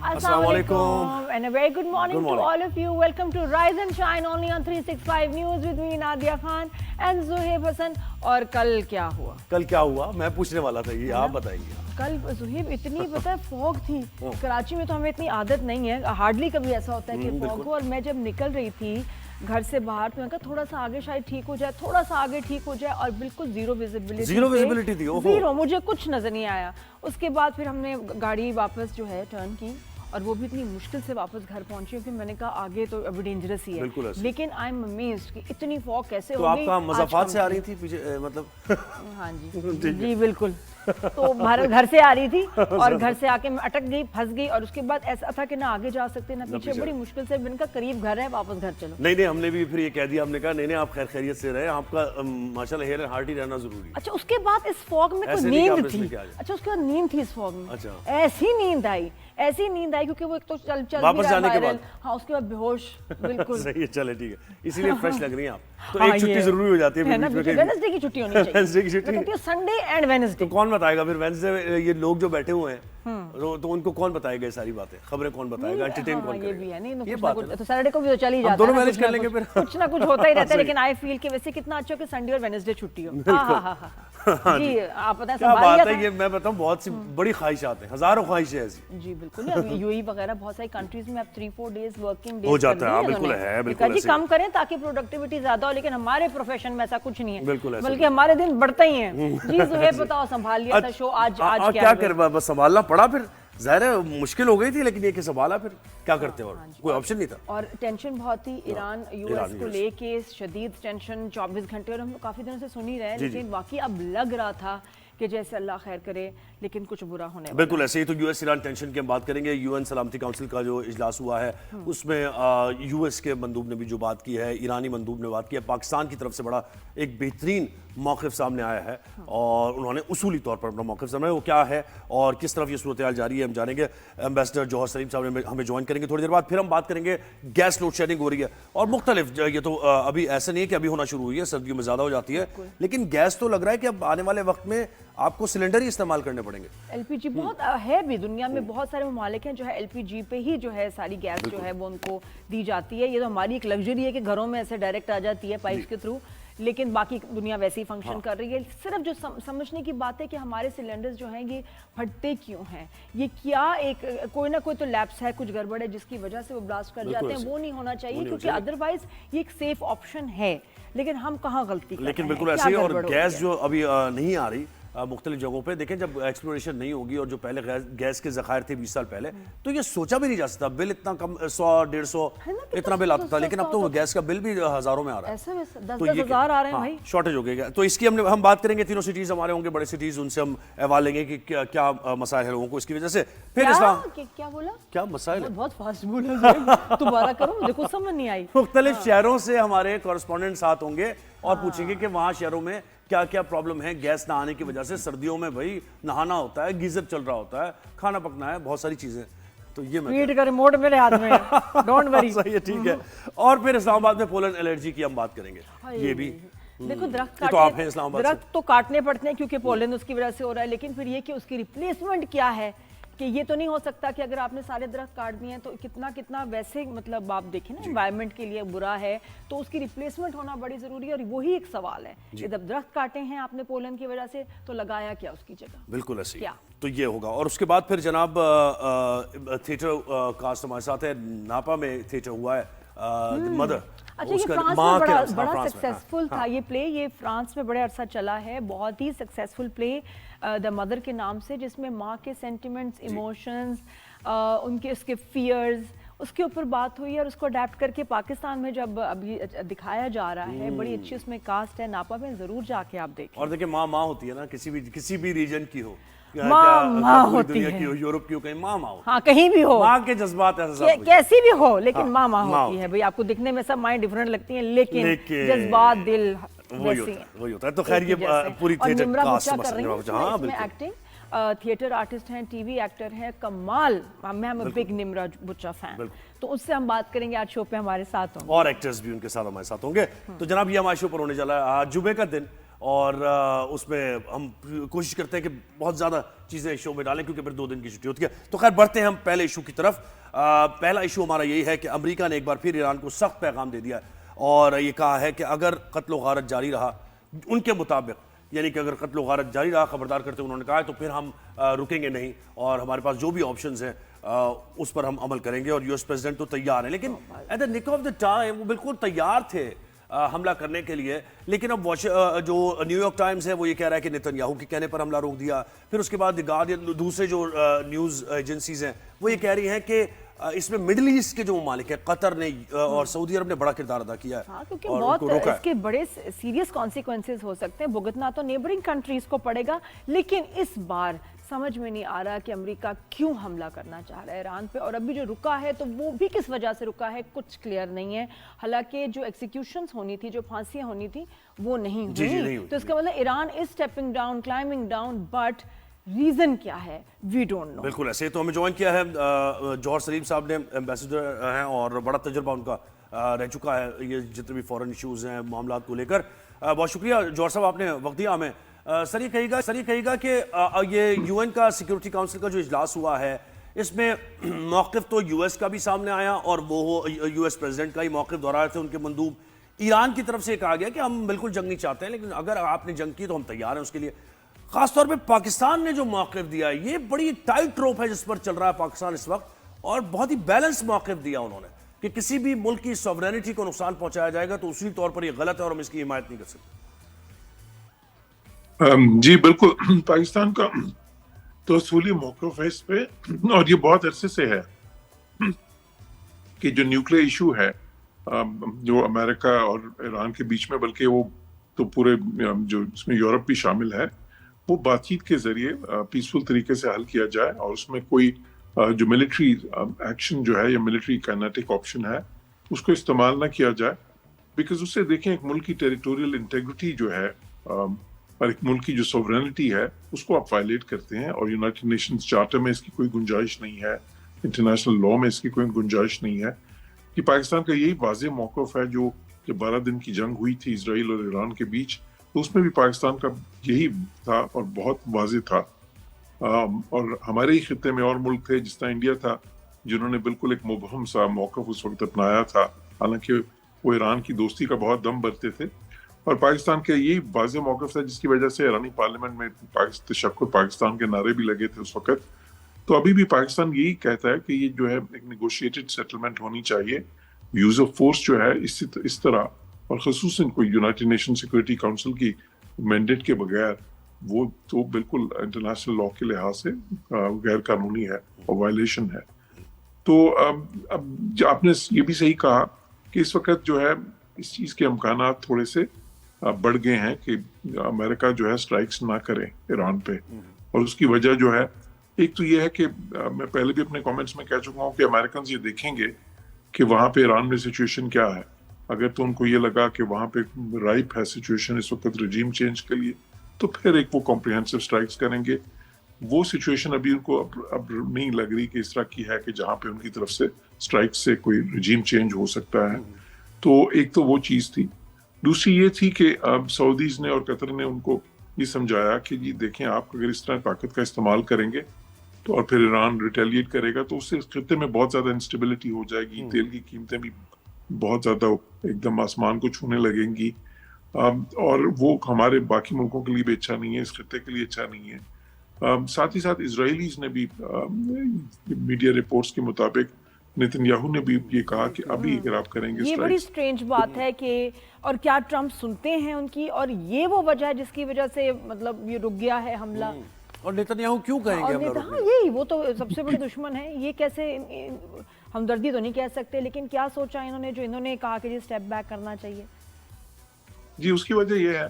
Assalamualaikum and a very good morning to all of you. Welcome to Rise and Shine only on 365 News with me Nadia Khan and Zuhaib Hassan. और कल क्या हुआ? कल क्या हुआ मैं पूछने वाला था, ये आप बताइए। कल जुहेब इतनी पता है फॉग थी कराची में, तो हमें इतनी आदत नहीं है, हार्डली कभी ऐसा होता है कि फॉग हो। और मैं जब निकल रही थी घर से बाहर तो मैं कहा थोड़ा सा आगे शायद ठीक हो जाए, थोड़ा सा आगे ठीक हो जाए, और बिल्कुल जीरो विजिबिलिटी थी। जीरो, मुझे कुछ नजर नहीं आया। उसके बाद फिर हमने गाड़ी वापस जो है टर्न की, और वो भी इतनी मुश्किल से वापस घर पहुंची क्योंकि मैंने कहा आगे तो अभी डेंजरस ही है। लेकिन आई एम अमेज्ड कि इतनी फॉग कैसे हो गई। तो आप मज़ाफात से आ रही थी पीछे मतलब? हाँ जी जी बिल्कुल। तो घर से आ रही थी और घर से आके मैं अटक गई, फंस गई, और उसके बाद ऐसा था कि ना आगे जा सकते ना पीछे। बड़ी मुश्किल से मैंने कहा करीब घर है, वापस घर चलो। नहीं हमने भी फिर ये कह दिया, हमने कहा नहीं आप खैर खैरियत से रहे, आपका माशाल्लाह हेयर एंड हार्ट ही रहना जरूरी है। अच्छा, उसके बाद इस फॉग में कोई नींद थी। अच्छा, उसके बाद नींद थी इस फॉग में। अच्छा, ऐसी नींद आई क्योंकि वो एक तो चल वापस जाने के बाद, हाँ उसके बाद बेहोश बिल्कुल। सही है, चले ठीक है, इसीलिए फ्रेश लग रही हैं आप। तो एक छुट्टी जरूरी हो जाती है, वेडनेसडे की छुट्टी होनी चाहिए। वेडनेसडे की छुट्टी, संडे एंड वेडनेसडे। तो कौन बताएगा फिर वेडनेसडे? ये लोग जो बैठे हुए हैं तो उनको कौन बताएगा ये सारी बातें, खबरें कौन बताएगा, एंटरटेन कौन करेगा? ये भी है नहीं, ये बात है। तो सैटरडे को भी तो चल ही जाता है, दोनों मैनेज कर लेंगे फिर। कुछ ना कुछ होता ही रहता है। लेकिन आई फील कि वैसे कितना अच्छा कि संडे और वेडनेसडे छुट्टी हो। जी आप पता है क्या बात है, ये मैं बताऊं बहुत सी बड़ी ख्वाहिशात हैं, हजारों ख्वाहिशें ऐसी। जी बिल्कुल, यूएई वगैरह बहुत सारी कंट्रीज में अब 3-4 डेज वर्किंग डे हो जाता है। बिल्कुल है, बिल्कुल जी कम करें ताकि प्रोडक्टिविटी ज्यादा हो। लेकिन हमारे प्रोफेशन में ऐसा कुछ नहीं है, बिल्कुल बल्कि हमारे दिन बढ़ते ही हैं। जी जुहेब बताओ, संभाल लिया था शो, आज क्या कर, बस संभालना पड़ा। फिर ज़ाहिर है मुश्किल हो गई थी, लेकिन ये कि संभाला, फिर क्या करते और कोई ऑप्शन नहीं था। और टेंशन बहुत थी ईरान यूएस को लेके, शदीद टेंशन 24 घंटे, और हम लोग काफी दिनों से सुन ही रहे हैं। लेकिन वाकई अब लग रहा था कि जैसे अल्लाह खैर करे, लेकिन कुछ बुरा होने वाला। बिल्कुल ऐसे ही। तो यूएस ईरान टेंशन की हम बात करेंगे। यूएन सलामती काउंसिल का जो इजलास हुआ है उसमें यूएस के मंदूब ने भी जो बात की है, ईरानी मंदूब ने बात की है, पाकिस्तान की तरफ से बड़ा एक बेहतरीन मौक़िफ़ सामने आया है, और उन्होंने उसूली तौर पर अपना मौक़िफ़ सामने, वो क्या है और किस तरफ ये सूरत हाल जारी है हम जानेंगे। एम्बेसडर जौहर सलीम साहब ने हमें ज्वाइन करेंगे थोड़ी देर बाद। फिर हम बात करेंगे गैस लोड शेडिंग हो रही है और मुख्तलिफ, ये तो अभी ऐसा नहीं है कि अभी होना शुरू हुई है, सर्दियों में ज़्यादा हो जाती है, लेकिन गैस तो लग रहा है कि अब आने वाले वक्त में आपको सिलेंडर ही इस्तेमाल करने पड़ेंगे। एलपीजी बहुत है भी, दुनिया में बहुत सारे ममालिक हैं जो है एलपीजी पे ही जो है सारी गैस जो है वो उनको दी जाती है। ये तो हमारी एक लग्जरी है कि घरों में ऐसे डायरेक्ट आ जाती है पाइप्स के थ्रू, लेकिन बाकी दुनिया वैसे ही फंक्शन कर रही है। सिर्फ जो समझने की बात है कि हमारे सिलेंडर्स जो हैं ये फटते क्यों हैं, ये क्या एक कोई ना कोई तो लैप्स है, कुछ गड़बड़ है जिसकी वजह से वो ब्लास्ट कर जाते हैं। वो नहीं होना चाहिए क्योंकि अदरवाइज ये एक सेफ ऑप्शन है, लेकिन हम कहाँ गलती कर रहे हैं। लेकिन बिल्कुल ऐसे ही। और गैस जो अभी नहीं आ रही मुख्तलिफ जगहों पे, देखें जब एक्सप्लोरेशन नहीं होगी और जो पहले गैस के ज़खायर थे 20 साल पहले, तो ये सोचा भी नहीं जा सकता। बिल इतना कम, 100-150 इतना बिल आता था, लेकिन अब तो गैस का बिल भी हजारों में आ रहा है। तो 10,000 आ रहे हैं भाई, शॉर्टेज हो गया। तो इसकी हम बात करेंगे, तीनों सिटीज हमारे होंगे, बड़े सिटीज, उनसे हम अहवाल लेंगे कि क्या मसाइल है लोगों को इसकी वजह से। फिर क्या बोला, क्या मसाइल, बहुत फास्ट बोला, दोबारा करो, मुझे कुछ समझ नहीं आई। मुख्तलिफ शहरों से हमारे कॉरेस्पॉन्डेंट साथ होंगे और पूछेंगे कि वहाँ शहरों में क्या क्या प्रॉब्लम है गैस ना आने की वजह से। सर्दियों में भाई नहाना होता है, गीजर चल रहा होता है, खाना पकना है, बहुत सारी चीजें। तो ये स्पीड का रिमोट मेरे हाथ में है, डोंट वरी। सही है, ठीक है। और फिर इस्लामाबाद में पोलन एलर्जी की हम बात करेंगे। ये भी देखो, दरख्त तो काटने पड़ते हैं क्योंकि पोलन उसकी वजह से हो रहा है, लेकिन फिर ये कि उसकी रिप्लेसमेंट क्या है, कि ये तो नहीं हो सकता कि अगर आपने सारे दरख्त काट दिए हैं तो कितना वैसे मतलब आप देखें ना एनवायरनमेंट के लिए बुरा है, तो उसकी रिप्लेसमेंट होना बड़ी जरूरी है। और वही एक सवाल है कि जब दरख्त काटे हैं आपने पोलन की वजह से, तो लगाया क्या उसकी जगह। बिल्कुल ऐसे क्या तो ये होगा। और उसके बाद फिर जनाब थिएटर कास्ट हमारे साथ है, नापा में थिएटर हुआ है मदर। अच्छा, ये फ्रांस में बड़ा सक्सेसफुल था ये प्ले, ये फ्रांस में बड़े अरसा चला है, बहुत ही सक्सेसफुल प्ले द मदर के नाम से, जिसमें माँ के सेंटिमेंट्स, इमोशंस, उनके उसके फियर्स, उसके ऊपर बात हुई है। और उसको अडेप्ट करके पाकिस्तान में जब अभी दिखाया जा रहा है, बड़ी अच्छी उसमें कास्ट है। नापा में जरूर जाके आप देखें। और देखिए माँ होती है ना, किसी भी रीजन की हो, माँ होती है, की हो, यूरोप की हो, कहीं माँ हो, हाँ कहीं भी हो, माँ के जज्बात कैसी भी हो, लेकिन माँ होती है भाई। आपको दिखने में सब माँ डिफरेंट लगती हैं, लेकिन जज्बात, दिल वही होता है। तो खैर ये पूरी theatre cast acting, theatre artist हैं, टीवी एक्टर हैं, कमाल। मैं बिग निम्रा बुच्चा फैन, तो उससे हम बात करेंगे आज शो पे, हमारे साथ होंगे और एक्टर्स भी उनके साथ हमारे साथ होंगे। तो जनाब ये हमारे शो पर होने चला है आज जुमे का दिन, और उसमें हम कोशिश करते हैं कि बहुत ज़्यादा चीज़ें शो में डालें क्योंकि फिर 2 दिन की छुट्टी होती है। तो खैर बढ़ते हैं हम पहले इशू की तरफ। पहला इशू हमारा यही है कि अमेरिका ने एक बार फिर ईरान को सख्त पैगाम दे दिया है और ये कहा है कि अगर कत्ल गारत जारी रहा उनके मुताबिक, यानी कि अगर कत्ल गारत जारी रहा, खबरदार करते उन्होंने कहा है, तो फिर हम रुकेंगे नहीं और हमारे पास जो भी ऑप्शंस हैं उस पर हम अमल करेंगे और यूएस प्रेसिडेंट तो तैयार है। लेकिन at the nick of the time वो बिल्कुल तैयार थे हमला करने के लिए, लेकिन अब जो न्यूयॉर्क टाइम्स है वो ये कह रहा है कि नेतन्याहू के कहने पर हमला रोक दिया। फिर उसके बाद द गार्डियन, दूसरे जो न्यूज़ एजेंसीज हैं वो ये कह रही हैं कि इसमें मिडिल ईस्ट के जो ममालिक हैं, कतर ने और सऊदी अरब ने बड़ा किरदार अदा किया है। हाँ, क्योंकि और बहुत उनको रोका है। इसके बड़े सीरियस कॉन्सिक्वेंसेस हो सकते हैं। भुगतना तो नेबरिंग कंट्रीज को पड़ेगा, लेकिन इस बार समझ में नहीं आ रहा कि अमेरिका क्यों हमला करना चाह रहा है ईरान पे, और अभी जो रुका है तो वो भी किस वजह से रुका है कुछ क्लियर नहीं है। हालांकि जो एक्सिक्यूशंस होनी थी, जो फांसियां होनी थी, वो नहीं हुई। तो इसका मतलब Iran is stepping down, climbing down, but reason क्या है वी डोंट नो। बिल्कुल ऐसे। तो हमें ज्वाइन किया है जौहर सलीम साहब ने, एम्बेसडर हैं और बड़ा तजुर्बा उनका रह चुका है ये जितने भी फॉरेन इश्यूज हैं, मामला को लेकर। बहुत शुक्रिया जौहर साहब, आपने वक्त दिया हमें। सर ये कहिएगा कि ये यूएन का सिक्योरिटी काउंसिल का जो इजलास हुआ है इसमें मौक़िफ़ तो यूएस का भी सामने आया और वो यूएस प्रेसिडेंट का ही मौक़िफ़ दोहराए थे उनके मंदूब। ईरान की तरफ से कहा गया कि हम बिल्कुल जंग नहीं चाहते हैं, लेकिन अगर आपने जंग की तो हम तैयार हैं उसके लिए। खासतौर पे पाकिस्तान ने जो मौक़िफ़ दिया है, ये बड़ी टाइट रोप है जिस पर चल रहा है पाकिस्तान इस वक्त, और बहुत ही बैलेंस मौक़िफ़ दिया उन्होंने कि किसी भी मुल्क की सॉवरेनिटी को नुकसान पहुंचाया जाएगा तो उसी तौर पर ये गलत है और हम इसकी हिमायत नहीं कर सकते। जी बिल्कुल, पाकिस्तान का तो असूली मौक़िफ़ है इस पे, और ये बहुत अरसे से है कि जो न्यूक्लियर इशू है जो अमेरिका और ईरान के बीच में, बल्कि वो तो पूरे जो इसमें यूरोप भी शामिल है, वो बातचीत के जरिए पीसफुल तरीके से हल किया जाए और उसमें कोई जो मिलिट्री एक्शन जो है या मिलिट्री काइनेटिक ऑप्शन है उसको इस्तेमाल ना किया जाए। बिकॉज उससे देखें एक मुल्क की टेरिटोरियल इंटेग्रिटी जो है और एक मुल्क की जो सॉवरेनिटी है उसको आप वायलेट करते हैं, और यूनाइटेड नेशंस चार्टर में इसकी कोई गुंजाइश नहीं है, इंटरनेशनल लॉ में इसकी कोई गुंजाइश नहीं है। कि पाकिस्तान का यही वाज़ेह मौक़िफ़ है जो 12 दिन की जंग हुई थी इजराइल और ईरान के बीच, तो उसमें भी पाकिस्तान का यही था और बहुत वाज़ेह था। और हमारे ही खित्ते में और मुल्क थे जिस तरह इंडिया था जिन्होंने बिल्कुल एक मुबहम सा मौक़िफ़ उस वक्त अपनाया था, हालांकि वो ईरान की दोस्ती का बहुत दम भरते थे। और पाकिस्तान का यही वाज़ेह मौक़िफ़ था जिसकी वजह से ईरानी पार्लियामेंट में तशक्कुर पाकिस्तान के नारे भी लगे थे उस वक्त। तो अभी भी पाकिस्तान यही कहता है कि ये जो है एक नेगोशिएटेड सेटलमेंट होनी चाहिए, यूज ऑफ फोर्स जो है इस तरह, और ख़ुसूसन कोई यूनाइटेड नेशन सिक्योरिटी काउंसिल की मैंडेट के बगैर, वो तो बिल्कुल इंटरनेशनल लॉ के लिहाज से गैर कानूनी है और वायलेशन है। तो अब आपने ये भी सही कहा कि इस वक्त जो है इस चीज़ के अमकानात थोड़े से बढ़ गए हैं कि अमेरिका जो है स्ट्राइक्स ना करे ईरान पे, और उसकी वजह जो है एक तो ये है कि मैं पहले भी अपने कमेंट्स में कह चुका हूँ कि अमेरिकन ये देखेंगे कि वहाँ पे ईरान में सिचुएशन क्या है। अगर तो उनको ये लगा कि वहाँ पे राइप है सिचुएशन इस वक्त रजीम चेंज के लिए, तो फिर एक वो कॉम्प्रिहेंसिव स्ट्राइक्स करेंगे। वो सिचुएशन अभी उनको अब नहीं लग रही कि इस तरह की है कि जहाँ पे उनकी तरफ से स्ट्राइक से कोई रजीम चेंज हो सकता है। तो एक तो वो चीज़ थी। दूसरी ये थी कि सऊदीज ने और कतर ने उनको ये समझाया कि जी देखें, आप अगर इस तरह ताकत का इस्तेमाल करेंगे तो और फिर ईरान रिटेलिएट करेगा तो उससे खित्ते में बहुत ज़्यादा इंस्टेबिलिटी हो जाएगी, तेल की कीमतें भी बहुत ज़्यादा एकदम आसमान को छूने लगेंगी, और वो हमारे बाकी मुल्कों के लिए भी अच्छा नहीं है, इस खित्ते के लिए अच्छा नहीं है। साथ ही साथ इजराइलीज ने भी मीडिया रिपोर्ट्स के मुताबिक नेतन्याहू ने भी ये कहा कि अभी अगर आप करेंगे ये बड़ी स्ट्रेंज बात है कि, और क्या ट्रम्प सुनते हैं उनकी, और ये वो वजह है जिसकी वजह से मतलब ये रुक गया है हमला। और नेतन्याहू क्यों कहेंगे? हाँ यही, वो तो सबसे बड़े दुश्मन है, ये कैसे हमदर्दी तो नहीं कह सकते, लेकिन क्या सोचा इन्होंने जो इन्होंने कहा कि जी स्टेप बैक करना चाहिए? जी उसकी वजह यह है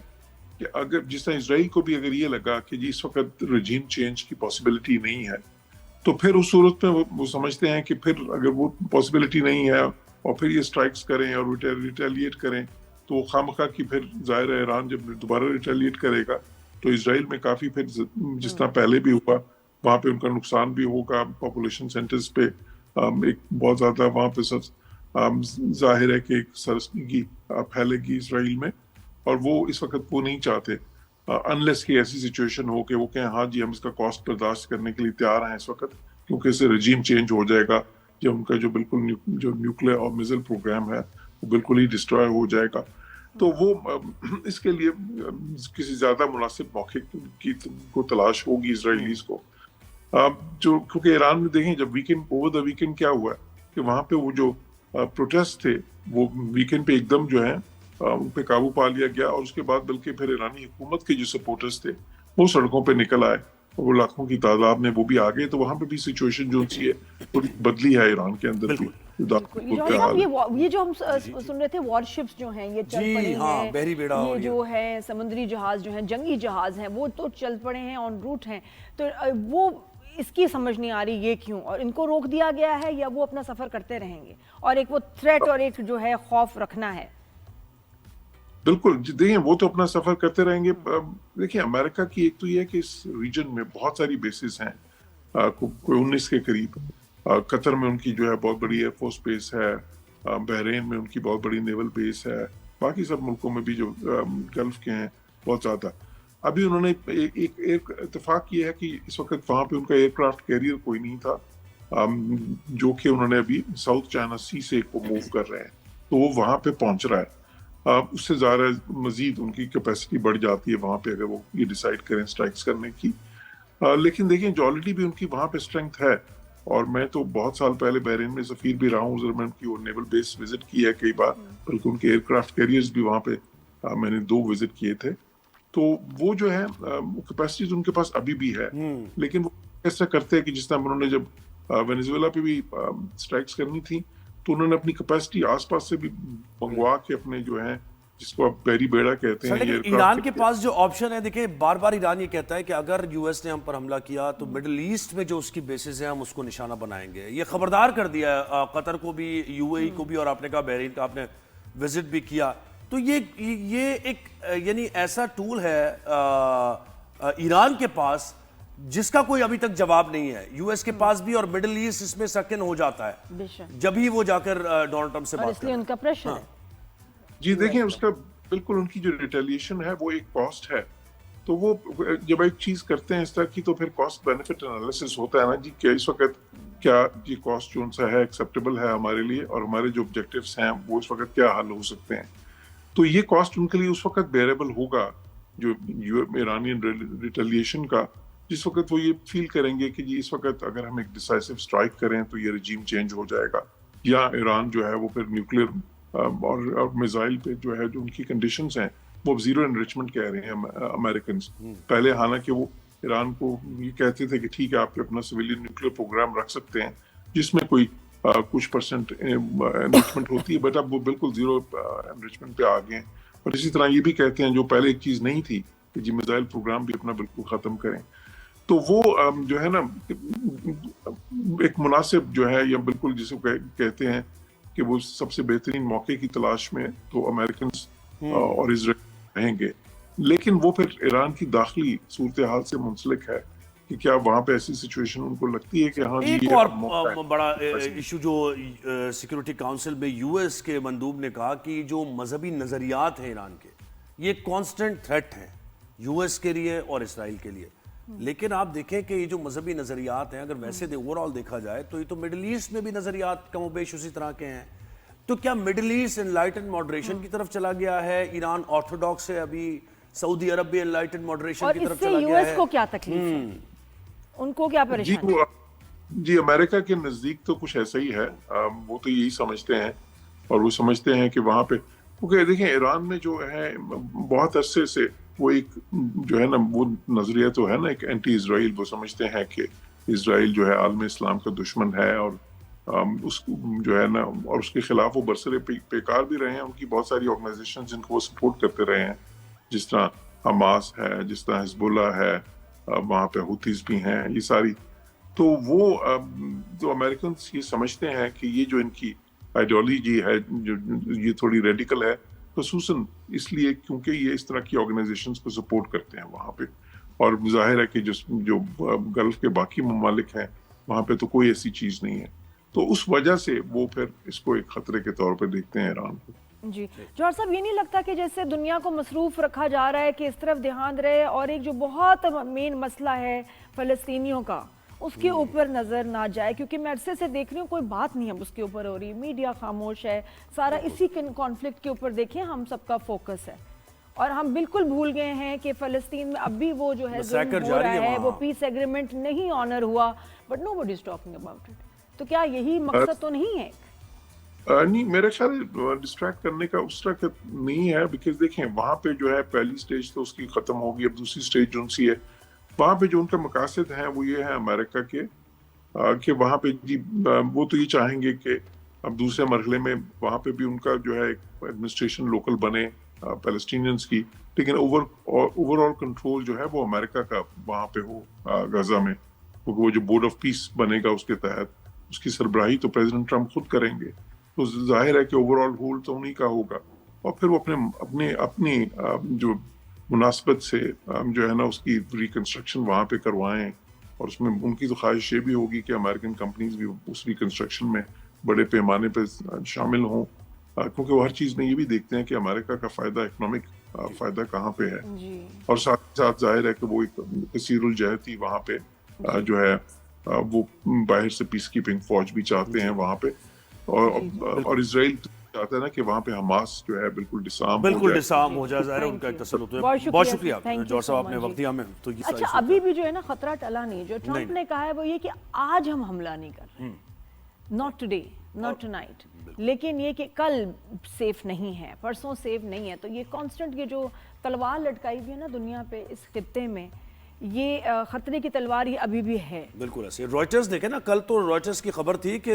कि अगर जिस तरह इसराइल को भी अगर ये लगा कि जी इस वक्त रजीम चेंज की पॉसिबिलिटी नहीं है, तो फिर उस सूरत में वो समझते हैं कि फिर अगर वो पॉसिबिलिटी नहीं है और फिर ये स्ट्राइक्स करें और रिटेलिएट करें, तो वो खामखा की फिर जाहिर है ईरान जब दोबारा रिटेलिएट करेगा तो इसराइल में काफ़ी फिर जिस तरह पहले भी हुआ वहाँ पे उनका नुकसान भी होगा। पॉपुलेशन सेंटर्स पे एक बहुत ज़्यादा वहाँ पे जाहिर है कि एक सरसनीगी फैलेगी इसराइल में, और वो इस वक्त वो नहीं चाहते। अनलेस की ऐसी सिचुएशन हो कि वो कहें हाँ जी हम इसका कॉस्ट बर्दाश्त करने के लिए तैयार हैं इस वक्त, क्योंकि इससे रजीम चेंज हो जाएगा, जब उनका जो बिल्कुल जो न्यूक्लियर और मिसाइल प्रोग्राम है वो बिल्कुल ही डिस्ट्रॉय हो जाएगा। तो वो इसके लिए किसी ज्यादा मुनासिब मौके की को तलाश होगी इसराइलीज को। जो क्योंकि ईरान में देखें जब वीकेंड ओवर द वीकेंड क्या हुआ कि वहां पे वो जो प्रोटेस्ट थे वो वीकेंड पे एकदम जो है उन पे काबू पा लिया गया, और उसके बाद बल्कि फिर ईरानी हुकूमत के जो सपोर्टर्स थे वो सड़कों पे निकल आए और वो लाखों की तादाद में वो भी आ गए। तो वहां पे भी सिचुएशन जो सी है थोड़ी बदली है ईरान के अंदर भी। बिल्कुल। जौहरी साहब, ये जो हम सुन रहे थे वॉरशिप्स जो हैं ये चल पड़े हैं, बहरी बेड़ा ये जो है समुद्री जहाज जो हैं, जंगी जहाज हैं, वो तो चल पड़े हैं, ऑन रूट हैं, तो वो इसकी समझ नहीं आ रही ये क्यों, और इनको रोक दिया गया है या वो अपना सफर करते रहेंगे, और एक वो थ्रेट और एक जो है खौफ रखना है। बिल्कुल देखिए वो तो अपना सफर करते रहेंगे। देखिए अमेरिका की एक तो ये है कि इस रीजन में बहुत सारी बेसिस हैं, कोई 19 के करीब। कतर में उनकी जो है बहुत बड़ी एयरफोर्स बेस है, बहरीन में उनकी बहुत बड़ी नेवल बेस है, बाकी सब मुल्कों में भी जो गल्फ के हैं बहुत ज्यादा। अभी उन्होंने एक इत्तेफाक ये है कि इस वक्त वहां पे उनका एयरक्राफ्ट कैरियर कोई नहीं था, जो कि उन्होंने अभी साउथ चाइना सी से को मूव कर रहे हैं, तो वो वहां पे पहुंच रहा है। उससे ज़्यादा मजीद उनकी कैपेसिटी बढ़ जाती है वहां पे अगर वो ये डिसाइड करें स्ट्राइक्स करने की। लेकिन देखिए जो ऑलरेडी भी उनकी वहां पे स्ट्रेंथ है, और मैं तो बहुत साल पहले बहरीन में सफीर भी रहा हूँ, उधर मैं उनकी वो नेवल बेस विजिट की है कई बार, बल्कि उनके एयरक्राफ्ट कैरियर्स भी वहां पे मैंने 2 विजिट किए थे। तो वो जो है कैपेसिटीज उनके पास अभी भी है, लेकिन वो ऐसा करते हैं कि जिस तरह उन्होंने जब वेनेजुएला पे भी स्ट्राइक्स करनी थी तो उन्होंने अपनी कैपेसिटी आसपास से भी मंगवा के अपने जो है जिसको आप बहरी बेड़ा कहते हैं, लेकिन ईरान के पास जो ऑप्शन है, देखिए बार बार ईरान ये कहता है कि अगर यूएस ने हम पर हमला किया तो मिडिल ईस्ट में जो उसकी बेसिस है हम उसको निशाना बनाएंगे। ये खबरदार कर दिया है कतर को भी, यूएई को भी, और आपने कहा बहरीन का आपने विजिट भी किया। तो ये एक यानी ऐसा टूल है ईरान के पास जिसका कोई अभी तक जवाब नहीं है, यूएस के पास भी, और मिडिल ईस्ट इसमें सेकंड हो जाता है जब ही वो जाकर डोनाल्ड ट्रंप से बात इसलिए उनका प्रेशर है। जी देखिए उसका बिल्कुल उनकी जो रिटेलिएशन है वो एक कॉस्ट है, तो वो जब एक चीज करते हैं इस तरह की तो फिर कॉस्ट बेनिफिट एनालिसिस होता है ना जी, कि इस वक्त क्या ये कॉस्ट जो सा है एक्सेप्टेबल है हमारे लिए, और हमारे जो ऑब्जेक्टिव्स हैं वो इस वक्त क्या हल हो सकते हैं। तो ये कॉस्ट उनके लिए उस वक्त बेरेबल होगा जो ईरानियन रिटेलिएशन का, जिस वक्त वो ये फील करेंगे कि जी इस वक्त अगर हम एक डिसाइसिव स्ट्राइक करें तो ये रजीम चेंज हो जाएगा, या ईरान जो है वो फिर न्यूक्लियर और मिसाइल पे जो है जो उनकी कंडीशंस हैं वो जीरो एनरिचमेंट कह रहे हैं अमेरिकन। पहले हालांकि वो ईरान को ये कहते थे कि ठीक है आप अपना सिविलियन न्यूक्लियर प्रोग्राम रख सकते हैं जिसमें कोई कुछ परसेंट एनरिचमेंट होती है, बट अब वो बिल्कुल जीरो एनरिचमेंट पे आ गए हैं। और इसी तरह ये भी कहते हैं जो पहले एक चीज नहीं थी कि जी मिसाइल प्रोग्राम भी अपना बिल्कुल खत्म करें। तो वो जो है ना एक मुनासिब जो है या बिल्कुल जिसे कहते हैं कि वो सबसे बेहतरीन मौके की तलाश में तो अमेरिकन और इजराइल रहेंगे, लेकिन वो फिर ईरान की दाखिली सूरत हाल से मुंसलिक है कि क्या वहां पे ऐसी सिचुएशन उनको लगती है कि हाँ जी एक और बड़ा इशू जो सिक्योरिटी काउंसिल में यूएस के मंदूब ने कहा कि जो मजहबी नजरियात हैं ईरान के, ये कांस्टेंट थ्रेट हैं यूएस के लिए और इसराइल के लिए। लेकिन आप देखें कि ये जो मजहबी नजरियात हैं अगर वैसे ओवरऑल देखा जाए तो ये तो मिडिल ईस्ट में भी नजरियात कमोबेश उसी तरह के हैं। तो क्या मिडिल ईस्ट एनलाइटेंड मॉडरेशन की तरफ चला गया है, ईरान ऑर्थोडॉक्स है, अभी सऊदी अरब भी एनलाइटेंड मॉडरेशन की तरफ चला गया है? यूएस को क्या तकलीफ है, उनको क्या परेशानी है? जी अमेरिका के नजदीक तो कुछ ऐसा ही है, वो तो यही समझते हैं, और वो समझते हैं कि वहां पे क्योंकि देखिए ईरान में जो है बहुत अरसे से वो एक जो है ना वो नजरिया तो है ना एक एंटी इजराइल, वो समझते हैं कि इजराइल जो है आलम इस्लाम का दुश्मन है, और उस जो है ना और उसके खिलाफ वो बरसरे पेकार भी रहे हैं। उनकी बहुत सारी ऑर्गेनाइजेशन जिनको वो सपोर्ट करते रहे हैं, जिस तरह हमास है, जिस तरह हिजबुल्ला है, वहाँ पे हुतीज भी हैं, ये सारी। तो वो जो अमेरिकन ये समझते हैं कि ये जो इनकी आइडियोलॉजी है जो ये थोड़ी रेडिकल है, खसूसन इसलिए क्योंकि ये इस तरह की ऑर्गेनाइजेशंस को सपोर्ट करते हैं वहाँ पे, और जाहिर है कि जो गल्फ के बाकी ममालिक हैं वहाँ पे तो कोई ऐसी चीज़ नहीं है, तो उस वजह से वो फिर इसको एक खतरे के तौर पे देखते हैं ईरान को। जी जौहर साहब, ये नहीं लगता कि जैसे दुनिया को मसरूफ रखा जा रहा है कि इस तरफ ध्यान रहे और एक जो बहुत मेन मसला है फ़लस्तीनियों का उसके ऊपर नज़र ना जाए, क्योंकि मैं अरसे से देख रही हूँ कोई बात नहीं अब उसके ऊपर हो रही, मीडिया खामोश है, सारा इसी कॉन्फ्लिक्ट के ऊपर देखें हम सबका फोकस है और हम बिल्कुल भूल गए हैं कि फ़लस्तीन में अब भी वो जो है जुल्म हो रहा है, वो पीस एग्रीमेंट नहीं ऑनर हुआ, but nobody is talking about it. तो क्या यही मकसद तो नहीं है? नहीं, मेरे ख्याल डिस्ट्रैक्ट करने का उस तरह का नहीं है, बिकॉज देखें वहाँ पे जो है पहली स्टेज तो उसकी खत्म होगी, अब दूसरी स्टेज जो सी है वहाँ पे जो उनका मकासद हैं वो ये है अमेरिका के कि वहाँ पे जी वो तो ये चाहेंगे कि अब दूसरे मरहले में वहाँ पे भी उनका जो है एडमिनिस्ट्रेशन लोकल बने पैलेस्टीनियंस की, लेकिन ओवरऑल कंट्रोल जो है वो अमेरिका का वहाँ पे हो गाजा में, क्योंकि वो जो बोर्ड ऑफ पीस बनेगा उसके तहत उसकी सरबराही तो प्रेसिडेंट ट्रम्प खुद करेंगे, तो जाहिर है कि ओवरऑल होल्ड तो उन्हीं का होगा और फिर वो अपनी जो मुनासबत से जो है ना उसकी रिकंस्ट्रक्शन वहाँ पे करवाएं, और उसमें उनकी तो ख्वाहिश ये भी होगी कि अमेरिकन कंपनीज भी उस रिकंस्ट्रक्शन में बड़े पैमाने पे शामिल हों, क्योंकि वो हर चीज़ में ये भी देखते हैं कि अमेरिका का फ़ायदा इकोनॉमिक फ़ायदा कहाँ पे है, और साथ ही साथ जाहिर है कि वो एक कसीरुल जहती वहाँ पे जो है वो बाहर से पीस कीपिंग फौज भी चाहते हैं वहाँ पे, और इजराइल चाहता है ना कि वहाँ पे हमास जो है बिल्कुल डिसाम हो जाए, ज़ाहिर है उनका एक तसल्लुत है। बहुत शुक्रिया जौहर साहब, आपने वक्त दिया हमें। तो अच्छा, अभी भी जो है ना खतरा टला नहीं, जो ट्रम्प ने कहा है वो ये कि आज हम हमला नहीं कर रहे, नॉट टुडे, नॉट टुनाइट, लेकिन ये कि कल सेफ नहीं है, परसों सेफ नहीं है, तो ये कांस्टेंट ये जो तलवार लटकाई हुई है ना दुनिया पे इस खित्ते में, ये खतरे की तलवार ये अभी भी है। बिल्कुल ऐसे। रॉयटर्स देखे ना, कल तो रॉयटर्स की खबर थी कि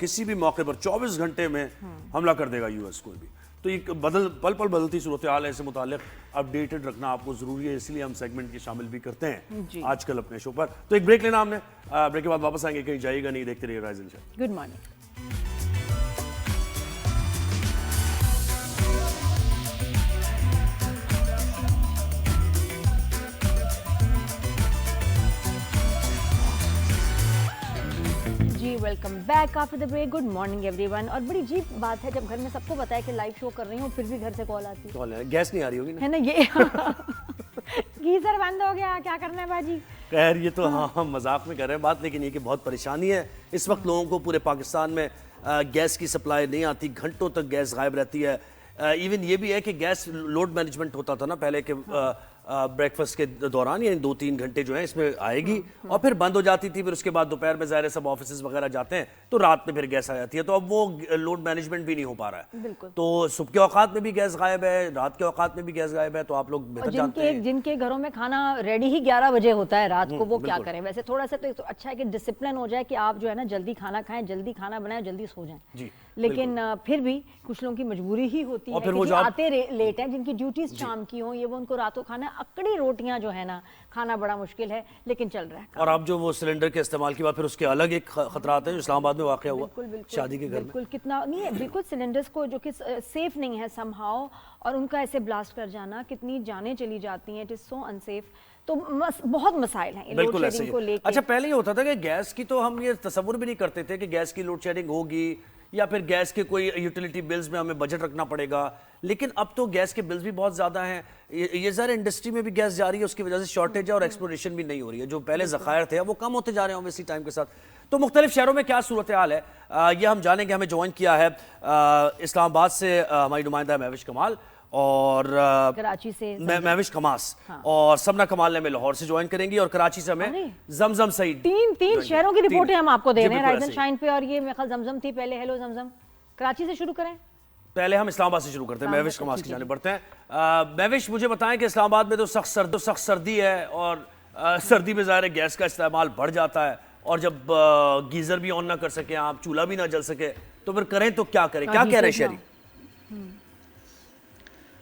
किसी भी मौके पर 24 घंटे में हमला कर देगा यूएस कोई भी, तो एक पल पल बदलती सूरत हाल है, इससे मुताल्लिक अपडेटेड रखना आपको जरूरी है, इसलिए हम सेगमेंट की शामिल भी करते हैं आजकल अपने शो पर। तो एक ब्रेक लेना हमने, ब्रेक के बाद वापस आएंगे, कहीं जाइएगा नहीं, देखते रहिए rising show. Good morning. Welcome back after the break. Good morning everyone. और बड़ी अजीब बात है जब घर में सबको पता है कि लाइव शो कर रही हूँ, फिर भी घर से कॉल आती है। कॉल है, गैस नहीं आ रही होगी ना, है ना ये गीजर बंद हो गया, क्या करना है बाजी। खैर ये तो हाँ हम मजाक में कर रहे हैं बात, लेकिन ये कि बहुत परेशानी है इस वक्त लोगों को। पूरे पाकिस्तान में गैस की सप्लाई नहीं आती, घंटों तक गैस गायब रहती है। इवन ये भी है कि गैस लोड मैनेजमेंट होता था ना पहले के ब्रेकफास्ट के दौरान, यानी 2-3 घंटे जो है इसमें आएगी और फिर बंद हो जाती थी, फिर उसके बाद दोपहर में ज़ाहिर सब ऑफिस वगैरह जाते हैं तो रात में फिर गैस आ जाती है, तो अब वो लोड मैनेजमेंट भी नहीं हो पा रहा है। तो सुबह के औकात में भी गैस गायब है, रात के औकात में भी गैस गायब है, तो आप लोग बेहतर जानते हैं। जिनके घरों में खाना रेडी ही 11 बजे होता है रात को, वो क्या करें। वैसे थोड़ा सा तो अच्छा है कि डिसिप्लिन हो जाए कि आप जो है ना जल्दी खाना खाएं, जल्दी खाना बनाएं, जल्दी सो जाएं, लेकिन फिर भी कुछ लोगों की मजबूरी ही होती है कि आते लेट हैं, जिनकी ड्यूटीज शाम की हो, ये वो उनको रातों खाना, अकड़ी रोटियां जो है ना खाना बड़ा मुश्किल है, लेकिन चल रहा है। और अब जो वो सिलेंडर के इस्तेमाल के बाद फिर उसके अलग एक खतरा आता है जो इस्लामाबाद में वाक़या हुआ शादी के घर में। बिल्कुल, कितना नहीं है, बिल्कुल सिलेंडर्स को जो कि सेफ नहीं है समहाउ, और उनका ऐसे ब्लास्ट कर जाना, कितनी जानें चली जाती हैं, इट इज सो अनसेफ। तो बहुत मसाइल हैं बिल्कुल ऐसे ही। अच्छा, पहले ये होता था कि गैस की तो हम ये तस्वुर भी नहीं करते थे कि गैस की लोड शेडिंग होगी या फिर गैस के कोई यूटिलिटी बिल्स में हमें बजट रखना पड़ेगा, लेकिन अब तो गैस के बिल्स भी बहुत ज़्यादा हैं। ये ज़रा इंडस्ट्री में भी गैस जा रही है, उसकी वजह से शॉर्टेज है और एक्सप्लोरेशन भी नहीं हो रही है। जो पहले ज़खायर थे वो कम होते जा रहे हैं इसी टाइम के साथ। तो मुख्तलिफ शहरों में क्या सूरत हाल है ये हम जानेंगे। हमें ज्वाइन किया है इस्लामाबाद से हमारी नुमाइंदा महविश कमाल और कराची से महविश कमास, और सबना कमाल ने हमें लाहौर से ज्वाइन करेंगी, और कराची से हमें जमजम सईद। तीन शहरों की रिपोर्टें हम आपको दे रहे हैं राइजन शाइन पे, और ये मेरे ख्याल जमजम थी पहले। हेलो जमजम, कराची से शुरू करें? पहले हम इस्लामाबाद से शुरू करते हैं, महविश कमास की जानिब बढ़ते हैं। महविश, मुझे बताएं कि इस्लामाबाद में तो सख्त सर्दी है, और सर्दी में ज़ाहिर है गैस का इस्तेमाल बढ़ जाता है, और जब गीजर भी ऑन ना कर सके आप, चूल्हा भी ना जल सके, तो फिर करें तो क्या करें, क्या कह रहे हैं शहरी?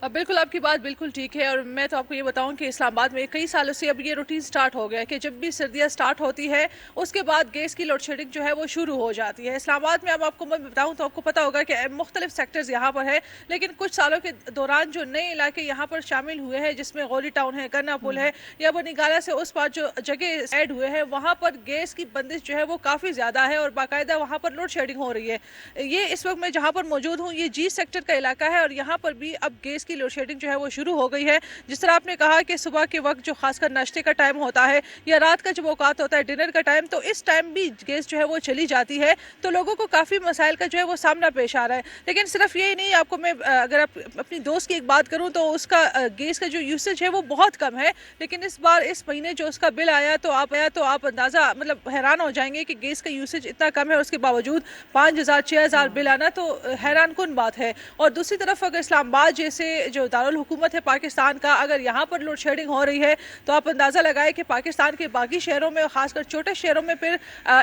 बिल्कुल आपकी बात बिल्कुल ठीक है। और मैं तो आपको ये बताऊं कि इस्लामाबाद में कई सालों से अब ये रूटीन स्टार्ट हो गया है कि जब भी सर्दियां स्टार्ट होती है उसके बाद गैस की लोड शेडिंग जो है वो शुरू हो जाती है। इस्लामाबाद में अब आपको मैं बताऊं तो आपको पता होगा कि मुख्तलिफ सेक्टर्स यहाँ पर है, लेकिन कुछ सालों के दौरान जो नए इलाके यहाँ पर शामिल हुए हैं जिसमें गौली टाउन है, कन्ना पुल है या बनीगाला से उस पार जो जगह ऐड हुए हैं वहाँ पर गैस की बंदिश जो है वो काफ़ी ज़्यादा है और बाकायदा वहाँ पर लोड शेडिंग हो रही है। ये इस वक्त मैं जहाँ पर मौजूद हूँ ये जी सेक्टर का इलाका है और यहाँ पर भी अब गैस की लोड शेडिंग जो है वो शुरू हो गई है। जिस तरह आपने कहा कि सुबह के वक्त जो खासकर नाश्ते का टाइम होता है या रात का जब औकात होता है डिनर का टाइम, तो इस टाइम भी गैस जो है वो चली जाती है, तो लोगों को काफ़ी मसाइल का जो है वो सामना पेश आ रहा है। लेकिन सिर्फ यही नहीं, आपको मैं अगर आप अपनी दोस्त की एक बात करूँ तो उसका गैस का जो यूसेज है वो बहुत कम है, लेकिन इस बार इस महीने जो उसका बिल आया तो आप अंदाज़ा मतलब हैरान हो जाएंगे कि गैस का यूसेज इतना कम है और उसके बावजूद 5,000 6,000 बिल आना तो हैरान कुन बात है। और दूसरी तरफ अगर इस्लामाबाद जैसे जो दारुल हुकूमत है पाकिस्तान का, अगर यहाँ पर लोड शेडिंग हो रही है तो आप अंदाज़ा लगाएं कि पाकिस्तान के बाकी शहरों में खासकर छोटे शहरों में फिर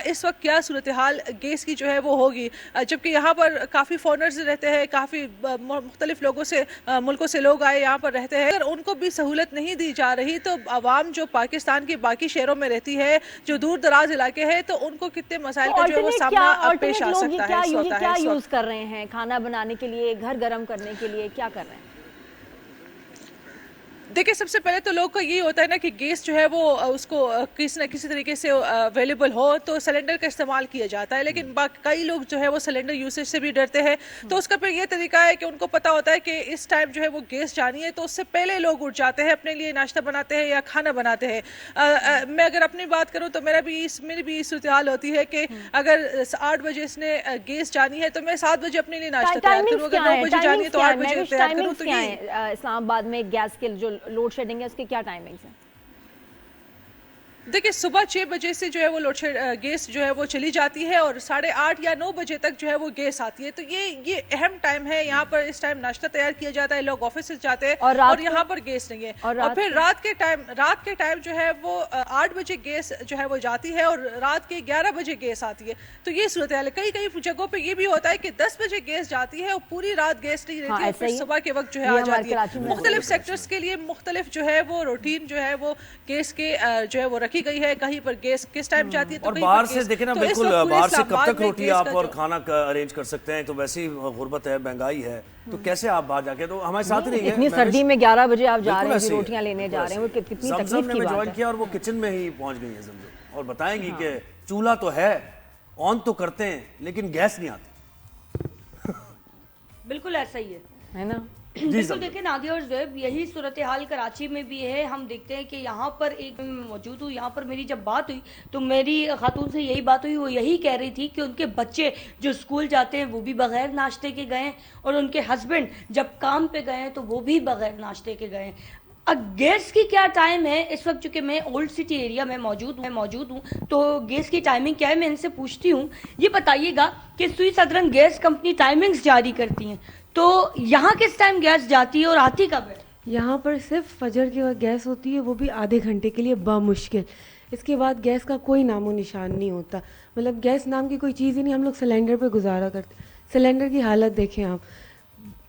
इस वक्त क्या सूरत हाल गैस की जो है वो होगी। जबकि यहाँ पर काफ़ी फॉरनर्स रहते हैं, काफ़ी मुख्तलिफ लोगों से मुल्कों से लोग आए यहाँ पर रहते हैं, अगर उनको भी सहूलत नहीं दी जा रही तो आवाम जो पाकिस्तान के बाकी शहरों में रहती है, जो दूर दराज इलाके हैं, तो उनको कितने मसाइल का जो है वो सामना पेश आ सकता है। क्या यूज कर रहे हैं खाना बनाने के लिए, घर गर्म करने के लिए, क्या कर रहे हैं? देखिए सबसे पहले तो लोग का यही होता है ना कि गैस जो है वो उसको किसी न किसी तरीके से अवेलेबल हो तो सिलेंडर का इस्तेमाल किया जाता है, लेकिन कई लोग जो है वो सिलेंडर यूसेज से भी डरते हैं। तो उसका फिर ये तरीका है कि उनको पता होता है कि इस टाइम जो है वो गैस जानी है, तो उससे पहले लोग उठ जाते हैं, अपने लिए नाश्ता बनाते हैं या खाना बनाते हैं। मैं अगर अपनी बात करूँ तो मेरी भी सूरत हाल होती है कि अगर 8 बजे इसने गैस जानी है तो मैं 7 बजे अपने लिए नाश्ता तैयार करूँ, अगर 9 बजे जानी है तो 8 बजे तैयार करूँ। तो ये इस्लामाबाद में गैस के जो लोड शेडिंग है उसके क्या टाइमिंग्स हैं? देखिए सुबह 6 बजे से जो है वो गैस जो है वो चली जाती है और 8:30 या 9 बजे तक जो है वो गैस आती है। तो ये अहम टाइम है, यहाँ पर इस टाइम नाश्ता तैयार किया जाता है, लोग ऑफिस से जाते हैं और यहाँ पर गैस नहीं है। और फिर रात के टाइम जो है वो 8 बजे गैस जो है वो जाती है और रात के 11 बजे गैस आती है। तो ये सूरत हाल है। कई जगहों पे ये भी होता है कि 10 बजे गैस जाती है और पूरी रात गैस नहीं रहती है, फिर सुबह के वक्त जो है आ जाती है। मुख्तलिफ सेक्टर्स के लिए मुख्तलिफ जो है वो रूटीन जो है वो गैस के जो है वो रखी गई है। कहीं पर गैस किस टाइम जाती है तो और बाहर से देखे ना, बिल्कुल बाहर से कब तक रोटी आप और खाना अरेंज कर सकते हैं? तो वैसे ही गुर्बत है, महंगाई है, तो कैसे आप बाहर जाके, तो हमारे साथ नहीं है। इतनी सर्दी में 11 बजे आप जा रहे हैं रोटियां लेने जा रहे हैं, वो कितनी तकलीफ की बात है। ज्वाइन किया और वो किचन में ही पहुंच गई है जमजम और बताएंगी कि चूल्हा तो है, ऑन तो करते हैं, लेकिन गैस नहीं आती। बिल्कुल ऐसा ही है ना? बिल्कुल। देखिए नादिया और ज़ुएब, यही सूरत हाल कराची में भी है। हम देखते हैं कि यहाँ पर एक मौजूद हूँ, यहाँ पर मेरी जब बात हुई तो मेरी खातून से यही बात हुई, वो यही कह रही थी कि उनके बच्चे जो स्कूल जाते हैं वो भी बगैर नाश्ते के गए और उनके हस्बैंड जब काम पे गए तो वो भी बगैर नाश्ते के गए। अब गैस की क्या टाइम है इस वक्त? चूँकि मैं ओल्ड सिटी एरिया में मौजूद हूँ तो गैस की टाइमिंग क्या है मैं इनसे पूछती हूँ। ये बताइएगा कि सुई सदरन गैस कंपनी टाइमिंग्स जारी करती हैं, तो यहाँ किस टाइम गैस जाती है और आती कब है? यहाँ पर सिर्फ फजर के वक्त गैस होती है, वो भी आधे घंटे के लिए बामुश्किल। इसके बाद गैस का कोई नामो निशान नहीं होता। मतलब गैस नाम की कोई चीज़ ही नहीं। हम लोग सिलेंडर पे गुजारा करते। सिलेंडर की हालत देखें आप,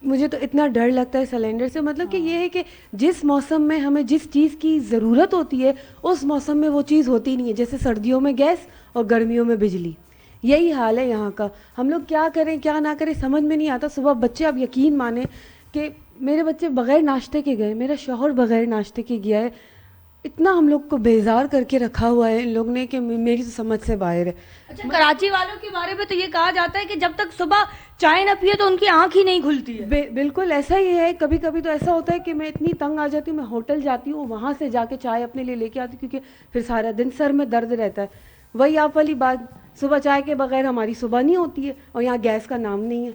मुझे तो इतना डर लगता है सिलेंडर से। मतलब कि ये है कि जिस मौसम में हमें जिस चीज़ की ज़रूरत होती है उस मौसम में वो चीज़ होती नहीं है। जैसे सर्दियों में गैस और गर्मियों में बिजली, यही हाल है यहाँ का। हम लोग क्या करें क्या ना करें समझ में नहीं आता। सुबह बच्चे, आप यकीन माने कि मेरे बच्चे बगैर नाश्ते के गए, मेरा शौहर बगैर नाश्ते के गया है। इतना हम लोग को बेजार करके रखा हुआ है इन लोग ने कि मेरी तो समझ से बाहर है। अच्छा, कराची वालों के बारे में तो ये कहा जाता है कि जब तक सुबह चाय न पिए तो उनकी आंख ही नहीं खुलती है। बिल्कुल ऐसा ही है। कभी कभी तो ऐसा होता है कि मैं इतनी तंग आ जाती हूँ, मैं होटल जाती हूँ, वहाँ से जाके चाय अपने लिए लेके आती हूँ, क्योंकि फिर सारा दिन सर में दर्द रहता है। वही आप वाली बात, सुबह चाय के बगैर हमारी सुबह नहीं होती है और यहाँ गैस का नाम नहीं है।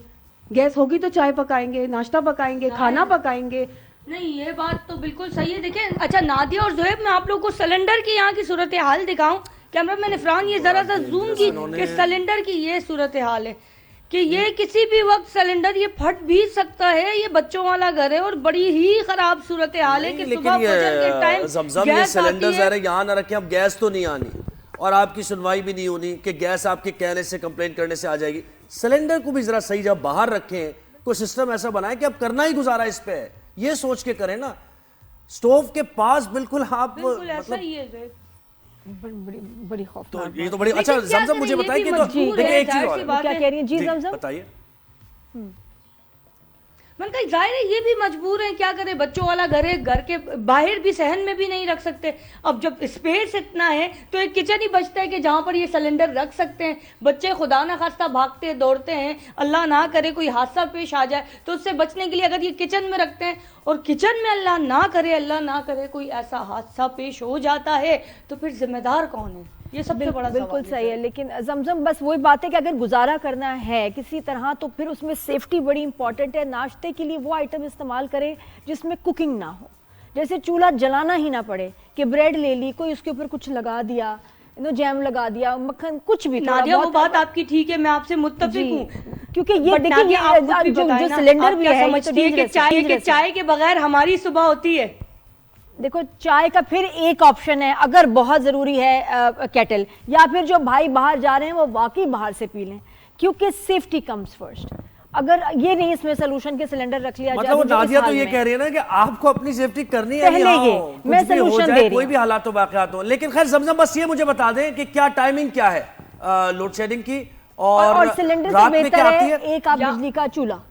गैस होगी तो चाय पकाएंगे, नाश्ता पकाएंगे, खाना पकाएंगे। नहीं, ये बात तो बिल्कुल सही है। देखिए अच्छा नादिया और ज़ुएब, मैं आप लोगों को सिलेंडर की यहाँ की सूरत हाल दिखाऊं। कैमरामैन इफरान ये जरा सा जूम की कि सिलेंडर की ये सूरत हाल है कि ये किसी भी वक्त सिलेंडर ये फट भी सकता है। ये बच्चों वाला घर है और बड़ी ही खराब सूरत हाल है कि सुबह फजर के टाइम गैस सिलेंडर जरा यहाँ ना रखें। अब गैस तो नहीं आनी और आपकी सुनवाई भी नहीं होनी कि गैस आपके कहने से, कंप्लेंट करने से आ जाएगी। सिलेंडर को भी जरा सही जगह बाहर रखें, कोई सिस्टम ऐसा बनाएं कि अब करना ही गुजारा इस पे है। ये सोच के करें ना, स्टोव के पास बिल्कुल आप बिल्कुल ऐसा मतलब ही है ज़ैद। बड़ी तो खौफनाक ये तो बड़ी अच्छा। लेकिन क्या जमजम मुझे करें, ये बताइए भी कि तो मजबूर देखिए है, एक चीज जाहिर और सी है। बात क्या है। कह रही हैं जी जी, जमजम? बताइए। मैंने कहा जाहिर है ये भी मजबूर है, क्या करे, बच्चों वाला घर है, घर के बाहर भी सहन में भी नहीं रख सकते। अब जब स्पेस इतना है तो एक किचन ही बचता है कि जहाँ पर ये सिलेंडर रख सकते हैं। बच्चे खुदा ना खास्ता भागते दौड़ते हैं, अल्लाह ना करे कोई हादसा पेश आ जाए तो उससे बचने के लिए अगर ये किचन में रखते हैं और किचन में अल्लाह ना करे कोई ऐसा हादसा पेश हो जाता है तो फिर जिम्मेदार कौन है? ये सबसे बड़ा बिल्कुल सवाल सही है। लेकिन जमजम बस वही बात है कि अगर गुजारा करना है किसी तरह तो फिर उसमें सेफ्टी बड़ी इंपॉर्टेंट है। नाश्ते के लिए वो आइटम इस्तेमाल करें जिसमें कुकिंग ना हो, जैसे चूल्हा जलाना ही ना पड़े कि ब्रेड ले ली, कोई उसके ऊपर कुछ लगा दिया, जैम लगा दिया, मक्खन, कुछ भी थोड़ा नादिया, वो बहुत। बात आपकी ठीक है, मैं आपसे मुत्तफिक हूँ। क्योंकि ये बट देखिए नादिया, आप खुद भी जो बताएं ना, सिलेंडर आप भी क्या है ये तो समझती है कि dangerous है, dangerous है। चाय के बगैर हमारी सुबह होती है? देखो चाय का फिर एक ऑप्शन है, अगर बहुत ज़रूरी है केटल, या फिर जो भाई बाहर जा रहे हैं वो वाकई बाहर से पी लें, क्योंकि सेफ्टी कम्स फर्स्ट। अगर ये नहीं इसमें सोल्यूशन के सिलेंडर रख लिया जाए मतलब वो तो जो इस नादिया तो हाल ये में- कह रही है ना कि आपको अपनी सेफ्टी करनी है, पहले हाँ, ये, कुछ मैं भी हो solution जाए, दे रही कोई हूँ। भी हालात हो, वाकयात हो। लेकिन खैर जमजम बस ये मुझे बता दें कि क्या टाइमिंग क्या है लोड शेडिंग की, और सिलेंडर से रात में बेहतर क्या आती है है? एक आप बिजली का चूल्हा,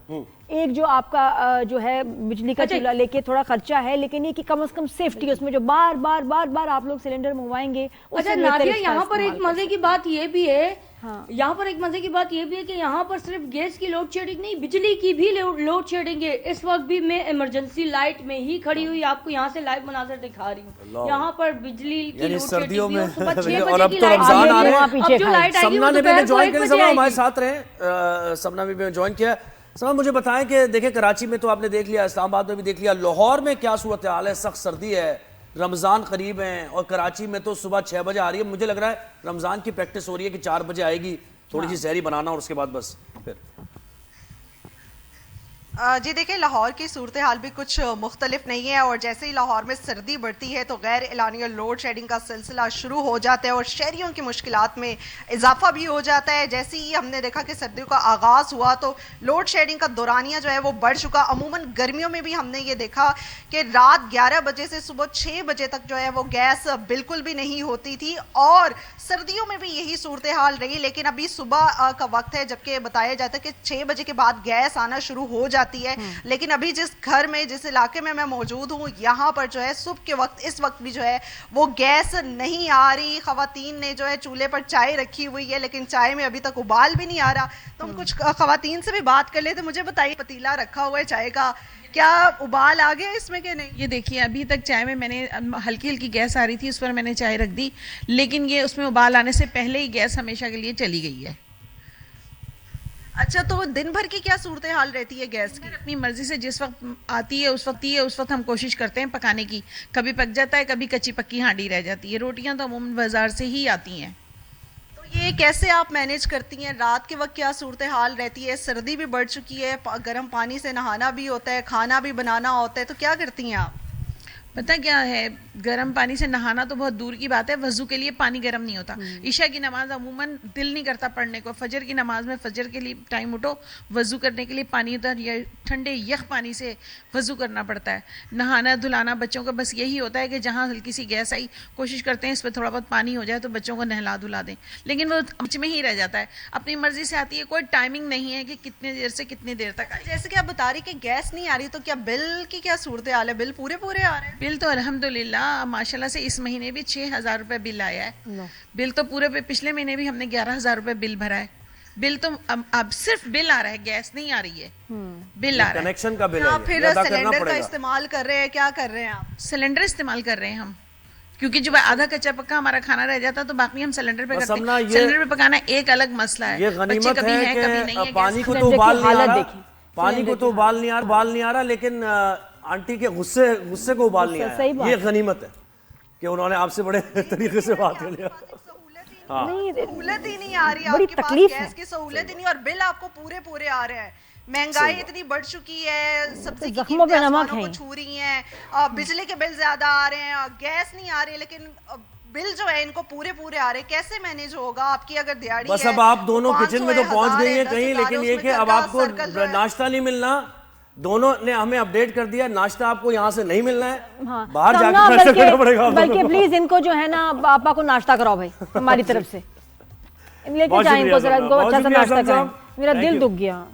एक जो आपका जो है बिजली का अच्छा, चूल्हा लेके थोड़ा खर्चा है, लेकिन ये कि कम से कम सेफ्टी है उसमें, जो बार बार आप लोग सिलेंडर मंगवाएंगे। अच्छा उससे बेहतर नादिया, इसका यहाँ पर एक इस्तेमाल मजे कर की बात ये भी है, हाँ। यहाँ पर एक मजे की बात ये भी है कि यहाँ पर सिर्फ गैस की लोड शेडिंग नहीं, बिजली की भी लोड शेडिंग है। इस वक्त भी मैं इमरजेंसी लाइट में ही खड़ी हुई आपको यहाँ से लाइव मनाजर दिखा रही हूँ। यहाँ पर बिजली की यानी लोड सर्दियों शेडिंग भी में और सुबह 6 और बजे अब की तो लाइट रमजान आएगी। आ रहे हैं। वहाँ पीछे अब जो खाएं। लाइट आएगी समना वो ने भी दोपहर को ज्वाइन 1 किया, बजे समना हमारे आएगी। साथ रहे, समना भी ज्वाइन किया। समझ मुझे बताएं कि देखिए कराची में तो आपने देख लिया, इस्लामाबाद में भी देख लिया, लाहौर में क्या सूरत हाल है? सख्त सर्दी है, रमज़ान करीब है और कराची में तो सुबह 6 बजे आ रही है। मुझे लग रहा है रमज़ान की प्रैक्टिस हो रही है कि 4 बजे आएगी, थोड़ी सी सहरी बनाना और उसके बाद बस फिर। जी देखिए, लाहौर की सूरत हाल भी कुछ मुख्तलिफ नहीं है और जैसे ही लाहौर में सर्दी बढ़ती है तो गैर एलानिया लोड शेडिंग का सिलसिला शुरू हो जाता है और शहरियों की मुश्किलात में इजाफा भी हो जाता है। जैसे ही हमने देखा कि सर्दियों का आगाज़ हुआ तो लोड शेडिंग का दौरानिया जो है वो बढ़ चुका। अमूमन गर्मियों में भी हमने ये देखा कि रात 11 बजे से सुबह 6 बजे तक जो है वो गैस बिल्कुल भी नहीं होती थी और सर्दियों में भी यही सूरत हाल रही। लेकिन अभी सुबह का वक्त है जबकि बताया जाता है कि 6 बजे के बाद गैस आना शुरू हो जाती है। लेकिन अभी जिस घर में, जिस इलाके में मैं मौजूद हूँ, यहाँ पर जो है सुबह के वक्त इस वक्त भी जो है वो गैस नहीं आ रही। खवातीन ने जो है चूल्हे पर चाय रखी हुई है लेकिन चाय में अभी तक उबाल भी नहीं आ रहा। तो हम कुछ खवातीन से भी बात कर ले, तो मुझे बताइए, पतीला रखा हुआ है चाय का, क्या उबाल आ गया इसमें कि नहीं? ये देखिए, अभी तक चाय में मैंने हल्की हल्की गैस आ रही थी, उस पर मैंने चाय रख दी, लेकिन ये उसमें उबाल आने से पहले ही गैस हमेशा के लिए चली गई है। अच्छा, तो दिन भर की क्या सूरत हाल रहती है गैस की? अपनी मर्जी से जिस वक्त आती है उस वक्त ही है, उस वक्त हम कोशिश करते हैं पकाने की। कभी पक जाता है, कभी कच्ची पक्की हांडी रह जाती है। रोटियां तो अमूमन बाजार से ही आती हैं। तो ये कैसे आप मैनेज करती हैं? रात के वक्त क्या सूरत हाल रहती है? सर्दी भी बढ़ चुकी है, गर्म पानी से नहाना भी होता है, खाना भी बनाना होता है, तो क्या करती हैं आप? पता क्या है, गर्म पानी से नहाना तो बहुत दूर की बात है, वजू के लिए पानी गर्म नहीं होता। ईशा की नमाज अमूमन दिल नहीं करता पढ़ने को। फजर की नमाज में फजर के लिए टाइम उठो, वजू करने के लिए पानी होता है, ठंडे यख पानी से वजू करना पड़ता है। नहाना धुलाना बच्चों का बस यही होता है कि जहाँ हल्की सी गैस आई कोशिश करते हैं इस पर थोड़ा बहुत पानी हो जाए तो बच्चों को नहला धुला दें, लेकिन वो बीच में ही रह जाता है। अपनी मर्जी से आती है, कोई टाइमिंग नहीं है कि कितने देर से कितनी देर तक आए। जैसे कि आप बता रही कि गैस नहीं आ रही, तो क्या बिल की क्या सूरत हाल है? बिल पूरे आ रहे हैं? बिल तो अल्हम्दुलिल्लाह माशाल्लाह से इस महीने भी 6,000 रुपये बिल आया है। बिल तो पूरे पे, पिछले महीने भी हमने 11,000 रुपये बिल भरा है। बिल तो अब सिर्फ बिल आ रहा है, गैस नहीं आ रही है, बिल आ रहा है। कनेक्शन का बिल आप फिर अदा करना सिलेंडर का पड़ेगा। इस्तेमाल कर रहे हैं, क्या कर रहे हैं आप? सिलेंडर इस्तेमाल कर रहे हैं हम, क्योंकि जब आधा कच्चा पक्का हमारा खाना रह जाता तो बाकी हम सिलेंडर पे बस करते अपना हैं। ये- सिलेंडर पे पकाना एक अलग मसला है। ये बच्चे गनीमत कभी है हैं, कभी नहीं कि है, पानी को गैस- तो सिलेंडर उबाल की नहीं आ हालत रहा, देखिए, पानी सिलेंडर को तो की उबाल नहीं आ रहा, लेकिन आंटी के गुस्से को उबाल नहीं सही आया। बात ये है। गनीमत है कि उन्होंने आपसे बड़े तरीके से बात कर लिया। नहीं, सहूलत ही नहीं आ रही बड़ी आपके पास, तकलीफ गैस है। की सहूलत ही नहीं और बिल आपको पूरे आ रहे हैं। महंगाई इतनी बढ़ चुकी है, सब्जी की जख्मों पे कीमतें नमक आसमानों को है। छू रही हैं, बिजली के बिल ज्यादा आ रहे हैं, गैस नहीं आ रही, लेकिन बिल जो है इनको पूरे आ रहे हैं। कैसे मैनेज होगा आपकी अगर दिहाड़ी बस है? अब आप दोनों 500 किचन में तो है, पहुंच 1000 गई है, हैं 10 कहीं, हजार है, लेकिन ये उसमें कि अब घर का आपको सर्कल जो है। नाश्ता नहीं मिलना, दोनों ने हमें अपडेट कर दिया, नाश्ता आपको यहाँ से नहीं मिलना है, हाँ, बाहर तो जाकर ना नाश्ता करना पड़ेगा आप बल्कि दोनों को। प्लीज इनको जो है ना पापा को नाश्ता कराओ भाई हमारी तरफ से, लेके बहुत जाए इनको शुक्रिया जरा, साहब, इनको बहुत अच्छा सा शुक्रिया नाश्ता साहब कराएं। साहब। मेरा Thank दिल you। दुख गया,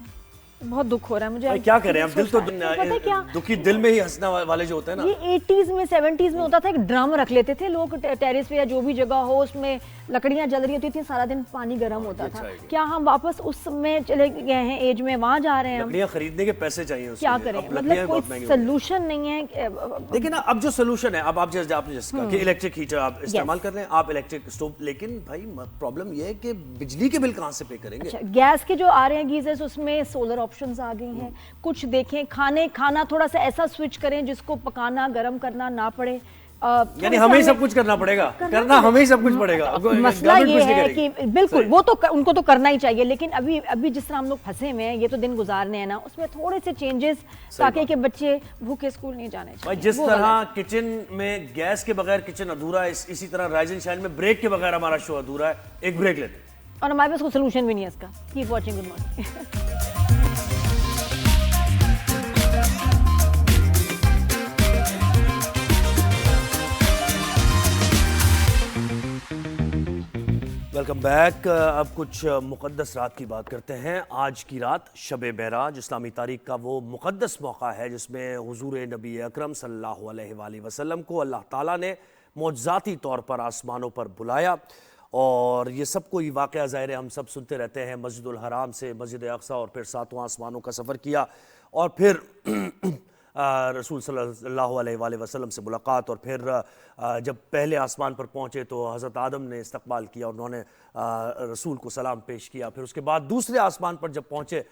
बहुत दुख हो रहा है मुझे। भाई क्या करें, अब दिल तो पता है क्या, दुखी दिल में ही हंसने वाले जो होते हैं ना। ये 80s में 70s में होता था, एक ड्रम रख लेते थे लोग टेरेस पे या जो भी जगह हो, उसमें लकड़ियां जल रही होती थी, सारा दिन पानी गर्म होता था। क्या हम वापस उस में चले गए हैं, एज में वहां जा रहे हैं हम? लकड़ियां खरीदने के पैसे चाहिए उसके क्या लिए। करें, अब लकड़ियां मतलब बहुत कोई महंगी हो गई। सोल्यूशन नहीं है। देखिए ना, अब जो सोल्यूशन है, अब आप जैसे आपने जैसे कहा कि इलेक्ट्रिक हीटर आप इस्तेमाल कर लें, आप इलेक्ट्रिक स्टोव, लेकिन भाई प्रॉब्लम ये है कि बिजली के बिल कहाँ से पे करेंगे? अच्छा, गैस के जो आ रहे हैं गीजर्स, उसमें सोलर ऑप्शंस आ गई हैं। कुछ देखें, खाना थोड़ा सा ऐसा स्विच करें जिसको पकाना गर्म करना ना पड़े। यानी हमें ही सब कुछ करना पड़ेगा, करना हमें ही सब कुछ पड़ेगा। मसला गवर्नमेंट ये कुछ नहीं है करेगी। कि बिल्कुल सही। वो तो उनको तो करना ही चाहिए, लेकिन अभी जिस तरह हम लोग फंसे हुए हैं, ये तो दिन गुजारने हैं ना, उसमें थोड़े से चेंजेस, ताकि कि बच्चे भूखे स्कूल नहीं जाने चाहिए। भाई जिस वो तरह वाला। किचन में गैस के बगैर किचन अधूरा है, इसी तरह राइज एंड शाइन में ब्रेक के बगैर हमारा शो अधूरा है। एक ब्रेक लेते हैं। और हमारे पास कोई सोल्यूशन भी नहीं है इसका। Keep watching, good morning. Welcome back. अब कुछ मुक़द्दस रात की बात करते हैं। आज की रात शब मेराज इस्लामी तारीख का वो मुक़द्दस मौका है जिसमें हुजूर नबी अकरम सल्लल्लाहु अलैहि वसल्लम को अल्लाह ताला ने मौजज़ाती तौर पर आसमानों पर बुलाया। और ये सब कोई वाक़या ज़ाहिर है हम सब सुनते रहते हैं, मस्जिदुल हराम से मस्जिद अक़सा और फिर सातों आसमानों का सफ़र किया और फिर रसूल सल्लल्लाहु अलैहि वसल्लम से मुलाकात, और फिर जब पहले आसमान पर पहुँचे तो हज़रत आदम ने इस्तक़बाल किया, उन्होंने रसूल को सलाम पेश किया। फिर उसके बाद दूसरे आसमान पर जब पहुँचे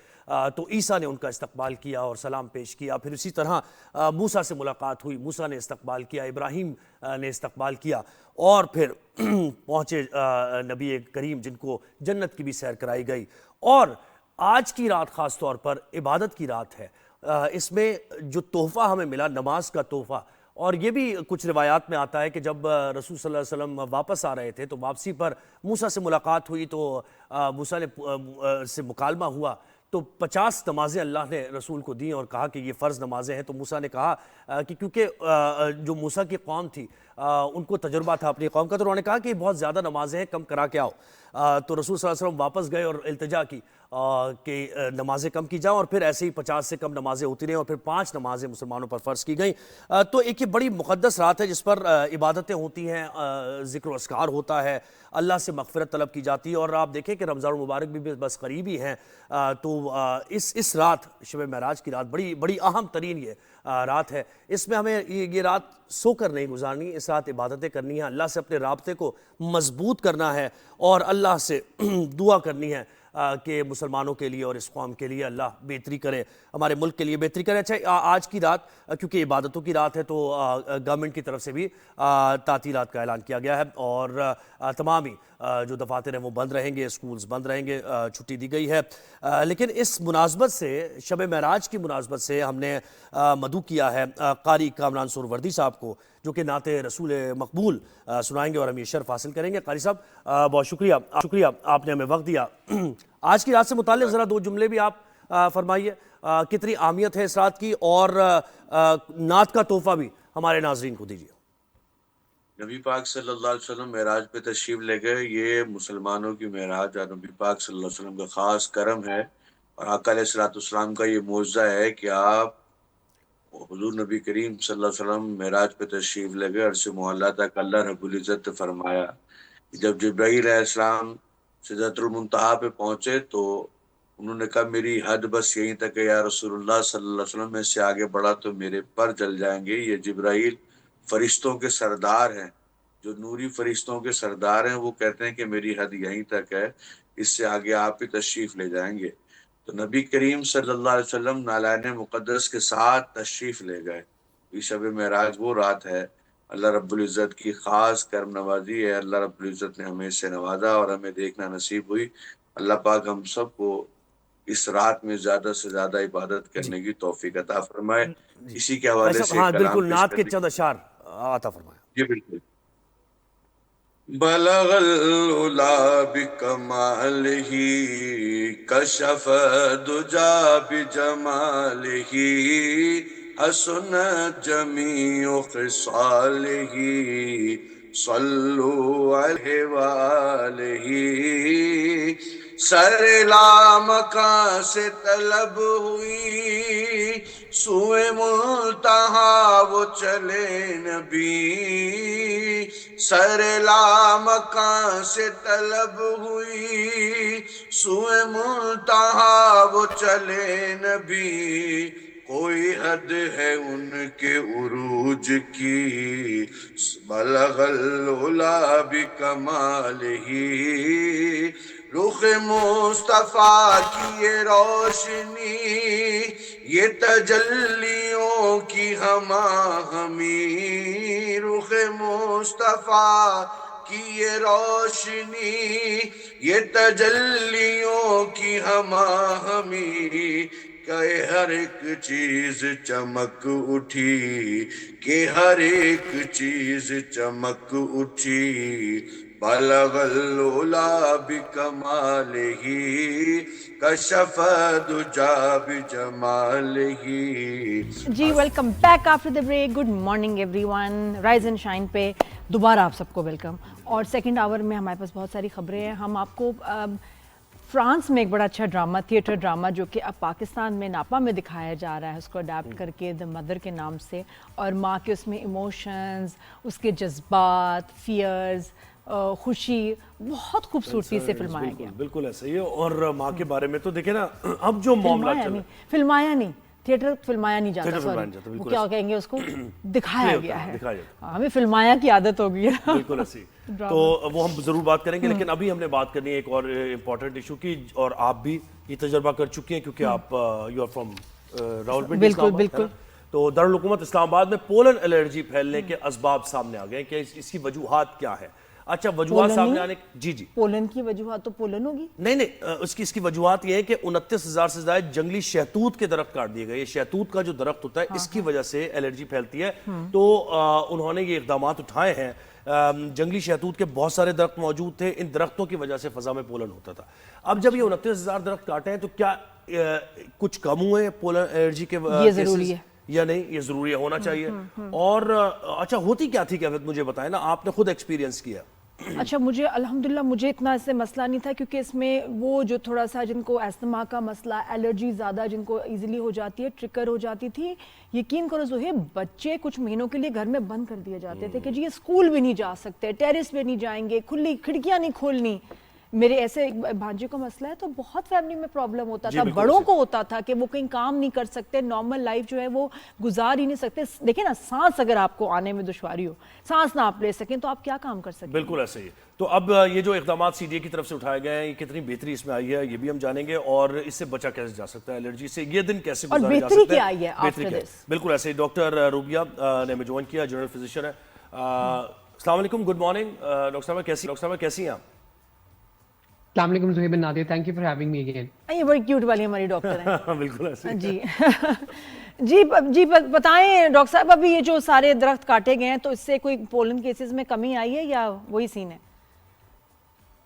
तो ईसा ने उनका इस्तक़बाल किया और सलाम पेश किया। फिर इसी तरह मूसा से मुलाकात हुई, मूसा ने इस्तक़बाल किया, इब्राहीम ने इस्तक़बाल किया, और फिर पहुँचे नबी करीम जिनको जन्नत की भी सैर कराई गई। और आज की रात ख़ास तौर पर इबादत की रात है। इसमें जो तोहफ़ा हमें मिला, नमाज का तोहफ़ा, और ये भी कुछ रिवायात में आता है कि जब रसूल सल्लल्लाहु अलैहि वसल्लम वापस आ रहे थे तो वापसी पर मूसा से मुलाकात हुई, तो मूसा ने से मुकालमा हुआ तो 50 नमाज़ें अल्लाह ने रसूल को दी और कहा कि ये फ़र्ज़ नमाज़ें हैं। तो मूसा ने कहा कि क्योंकि जो मूसा की कौम थी उनको तजुर्बा था अपनी कौम का, तो उन्होंने कहा कि बहुत ज़्यादा नमाज़ें हैं, कम करा के आओ। तो रसूल सल्लल्लाहु अलैहि वसल्लम वापस गए और इल्तिजा की कि नमाज़ें कम की जाओ, और फिर ऐसे ही 50 से कम नमाज़ें होती रहीं और फिर 5 नमाज़ें मुसलमानों पर फ़र्ज़ की गई। तो एक ये बड़ी मुक़द्दस रात है जिस पर इबादतें होती हैं, ज़िक्र अस्कार होता है, अल्लाह से मग़फ़िरत तलब की जाती है। और आप देखें कि रमज़ान मुबारक भी बस करीब ही हैं, तो इस रात शब मेराज की रात बड़ी अहम तरीन ये रात है। इसमें हमें ये रात सोकर नहीं गुजारनी, इस रात इबादतें करनी है, अल्लाह से अपने राब्ते को मजबूत करना है और अल्लाह से दुआ करनी है कि मुसलमानों के लिए और इस कौम के लिए अल्लाह बेहतरी करे, हमारे मुल्क के लिए बेहतरी करे। अच्छा, आज की रात क्योंकि इबादतों की रात है तो गवर्नमेंट की तरफ से भी तातीलात का ऐलान किया गया है और तमाम ही जो दफातर हैं वो बंद रहेंगे, स्कूल्स बंद रहेंगे, छुट्टी दी गई है। लेकिन इस मुनासबत से, शब मेराज की मुनासबत से हमने मदू किया है कारी कामरान सुहरवर्दी साहब को, जो कि नाते रसूल मकबूल सुनाएंगे और हम ये शर्फ हासिल करेंगे। कारी साहब बहुत शुक्रिया आपने हमें वक्त दिया। आज की रात से मुताल्लिक़ ज़रा 2 जुमले भी आप फरमाइए, कितनी अहमियत है इस रात की, और नात का तोहफ़ा भी हमारे नाज़रीन को दीजिए। नबी पाक सल्लल्लाहु अलैहि वसल्लम मेराज पे तशरीफ ले गए। ये मुसलमानों की मेराज और नबी पाक सल्लल्लाहु अलैहि वसल्लम का ख़ास करम है और आका अलैहिस्सलाम का ये मौजज़ा है कि आप हुजूर नबी करीम सल्लल्लाहु अलैहि वसल्लम मेराज पे तशरीफ ले गए। अर्श मुअल्ला तक अल्लाह रब्बुल इज़्ज़त ने फरमाया, जब जिब्राईल अलैहिस्सलाम सिदरतुल मुंतहा पे पहुंचे तो उन्होंने कहा मेरी हद बस यहीं तक है या रसूलुल्लाह सल्लल्लाहु अलैहि वसल्लम, में से आगे बढ़ा तो मेरे पर जल जाएंगे। ये जिब्राईल फरिश्तों के सरदार हैं, जो नूरी फरिश्तों के सरदार हैं, वो कहते हैं कि मेरी हद यहीं तक है, इससे आगे आप ही तशरीफ ले जाएंगे। तो नबी करीम सल्लल्लाहु अलैहि वसल्लम नालायन मुक़द्दस के साथ तशरीफ ले गए। ये शब मेराज वो रात है, अल्लाह रब्बुल इज़्ज़त की ख़ास करम नवाजी है। अल्लाह रब्बुल इज़्ज़त ने हमें इससे नवाजा और हमें देखना नसीब हुई। अल्लाह पाक हम सबको इस रात में ज़्यादा से ज़्यादा इबादत करने की तौफीक अता फरमाए। इसी के हवाले से हाँ कलाम बिल्कुल, पेश नात के करने चंद अशार अता फरमाए। जी बिल्कुल। बलगल उला बिकमालिही कशफ दुजा बिजमालिही हसनत जमीउ खिसालिही सल्लु अलैहि वालिही सरला मका से तलब हुई सुए मुल्तहा वो चले नबी सरला मका से तलब हुई सुए मुल्तहा वो चले नबी कोई हद है उनके उरूज की बलगल उला बिकमालिही रुख मुस्तफा की ये रोशनी ये तजल्लियों की हमा हमी रुख मुस्तफा की ये रोशनी ये तजल्लियों की हमा हमी के हर एक चीज चमक उठी के हर एक चीज चमक उठी बलगल उला बिकमालिही कशफ दुजा बिजमालिही। जी welcome back after the break. Good morning everyone. Rise and shine पे दोबारा आप सबको वेलकम। और सेकंड आवर में हमारे पास बहुत सारी खबरें हैं। हम आपको फ्रांस में एक बड़ा अच्छा ड्रामा, थिएटर ड्रामा, जो कि अब पाकिस्तान में नापा में दिखाया जा रहा है, उसको अडेप्ट करके द मदर के नाम से, और माँ के उसमें इमोशंस, उसके जज्बात, फियर्स, खुशी, बहुत खूबसूरती से फिल्माया गया। बिल्कुल ऐसा ही है। और माँ के बारे में तो देखे ना, अब जो मामला चल फिल्माया नहीं, थिएटर फिल्माया नहीं जाता, थिएटर फिल्माया सॉरी, नहीं जाता, वो बिल्कुल क्या ऐसा। कहेंगे उसको, दिखाया गया है। दिखाया जाता है। हमें फिल्माया की आदत हो गई है। बिल्कुल ऐसी। तो वो हम जरूर बात करेंगे, लेकिन अभी हमने बात करनी है एक और इम्पोर्टेंट इशू की, और आप भी ये तजर्बा कर चुकी हैं क्योंकि आप यू आर फ्रॉम रावलपिंडी। बिल्कुल बिल्कुल। तो दारुल हुकूमत इस्लामाबाद में पोलन एलर्जी फैलने के असबाब सामने आ गए कि इसकी वजूहात क्या है। अच्छा, वजूहात सामने आने, जी जी, पोलन की वजूहात तो पोलन होगी। नहीं, इसकी वजूहात यह है कि 29,000 से ज्यादा जंगली शहतूत के दरख्त काट दिए गए। ये शहतूत का जो दरख्त होता है, इसकी वजह से एलर्जी फैलती है। तो उन्होंने ये इकदाम उठाए हैं। जंगली शहतूत के बहुत सारे दरख्त मौजूद थे, इन दरख्तों की वजह से फजा में पोलन होता था। अब जब ये 29,000 दरख्त काटे हैं, तो क्या कुछ कम हुए पोलन एलर्जी के ये जरूरी है या नहीं? ये जरूरी होना चाहिए। और अच्छा, होती क्या थी कैफियत, मुझे बताएं ना, आपने खुद एक्सपीरियंस किया। अच्छा, मुझे अल्हम्दुलिल्लाह मुझे इतना इससे मसला नहीं था, क्योंकि इसमें वो जो थोड़ा सा जिनको अस्थमा का मसला, एलर्जी ज़्यादा जिनको इजीली हो जाती है, ट्रिगर हो जाती थी, यकीन करो ज़ोहेब, बच्चे कुछ महीनों के लिए घर में बंद कर दिए जाते थे कि जी ये स्कूल भी नहीं जा सकते, टेरेस पे नहीं जाएंगे, खुली खिड़कियाँ नहीं खोलनी। मेरे ऐसे एक भांजे को मसला है, तो बहुत फैमिली में प्रॉब्लम होता था, बड़ों को होता था कि वो कहीं काम नहीं कर सकते, नॉर्मल लाइफ जो है वो गुजार ही नहीं सकते। देखिए ना, सांस अगर आपको आने में दुश्वारी हो, सांस ना आप ले सकें, तो आप क्या काम कर सकते? बिल्कुल ऐसे ही। तो अब ये जो इकदाम सीडीए की तरफ से उठाए गए हैं, ये कितनी बेहतरी इसमें आई है, ये भी हम जानेंगे, और इससे बचा कैसे जा सकता है एलर्जी से, ये दिन कैसे गुजारे जा सकते हैं। क्या आई है आफ्टर दिस? बिल्कुल ऐसे ही। डॉक्टर रूबिया ने हमें ज्वाइन किया, जनरल फिजिशियन है। अस्सलाम वालेकुम, गुड मॉर्निंग डॉक्टर साहब, कैसी हैं आप? अस्सलाम वालेकुम Zuhaib bin Nadir, thank you for having me again. ये बड़ी क्यूट वाली हमारी डॉक्टर है। बिल्कुल ऐसे जी। जी बताएं डॉक्टर साहब, अभी ये जो सारे दरख्त काटे गए हैं, तो इससे कोई पोलन केसेस में कमी आई है या वही सीन है?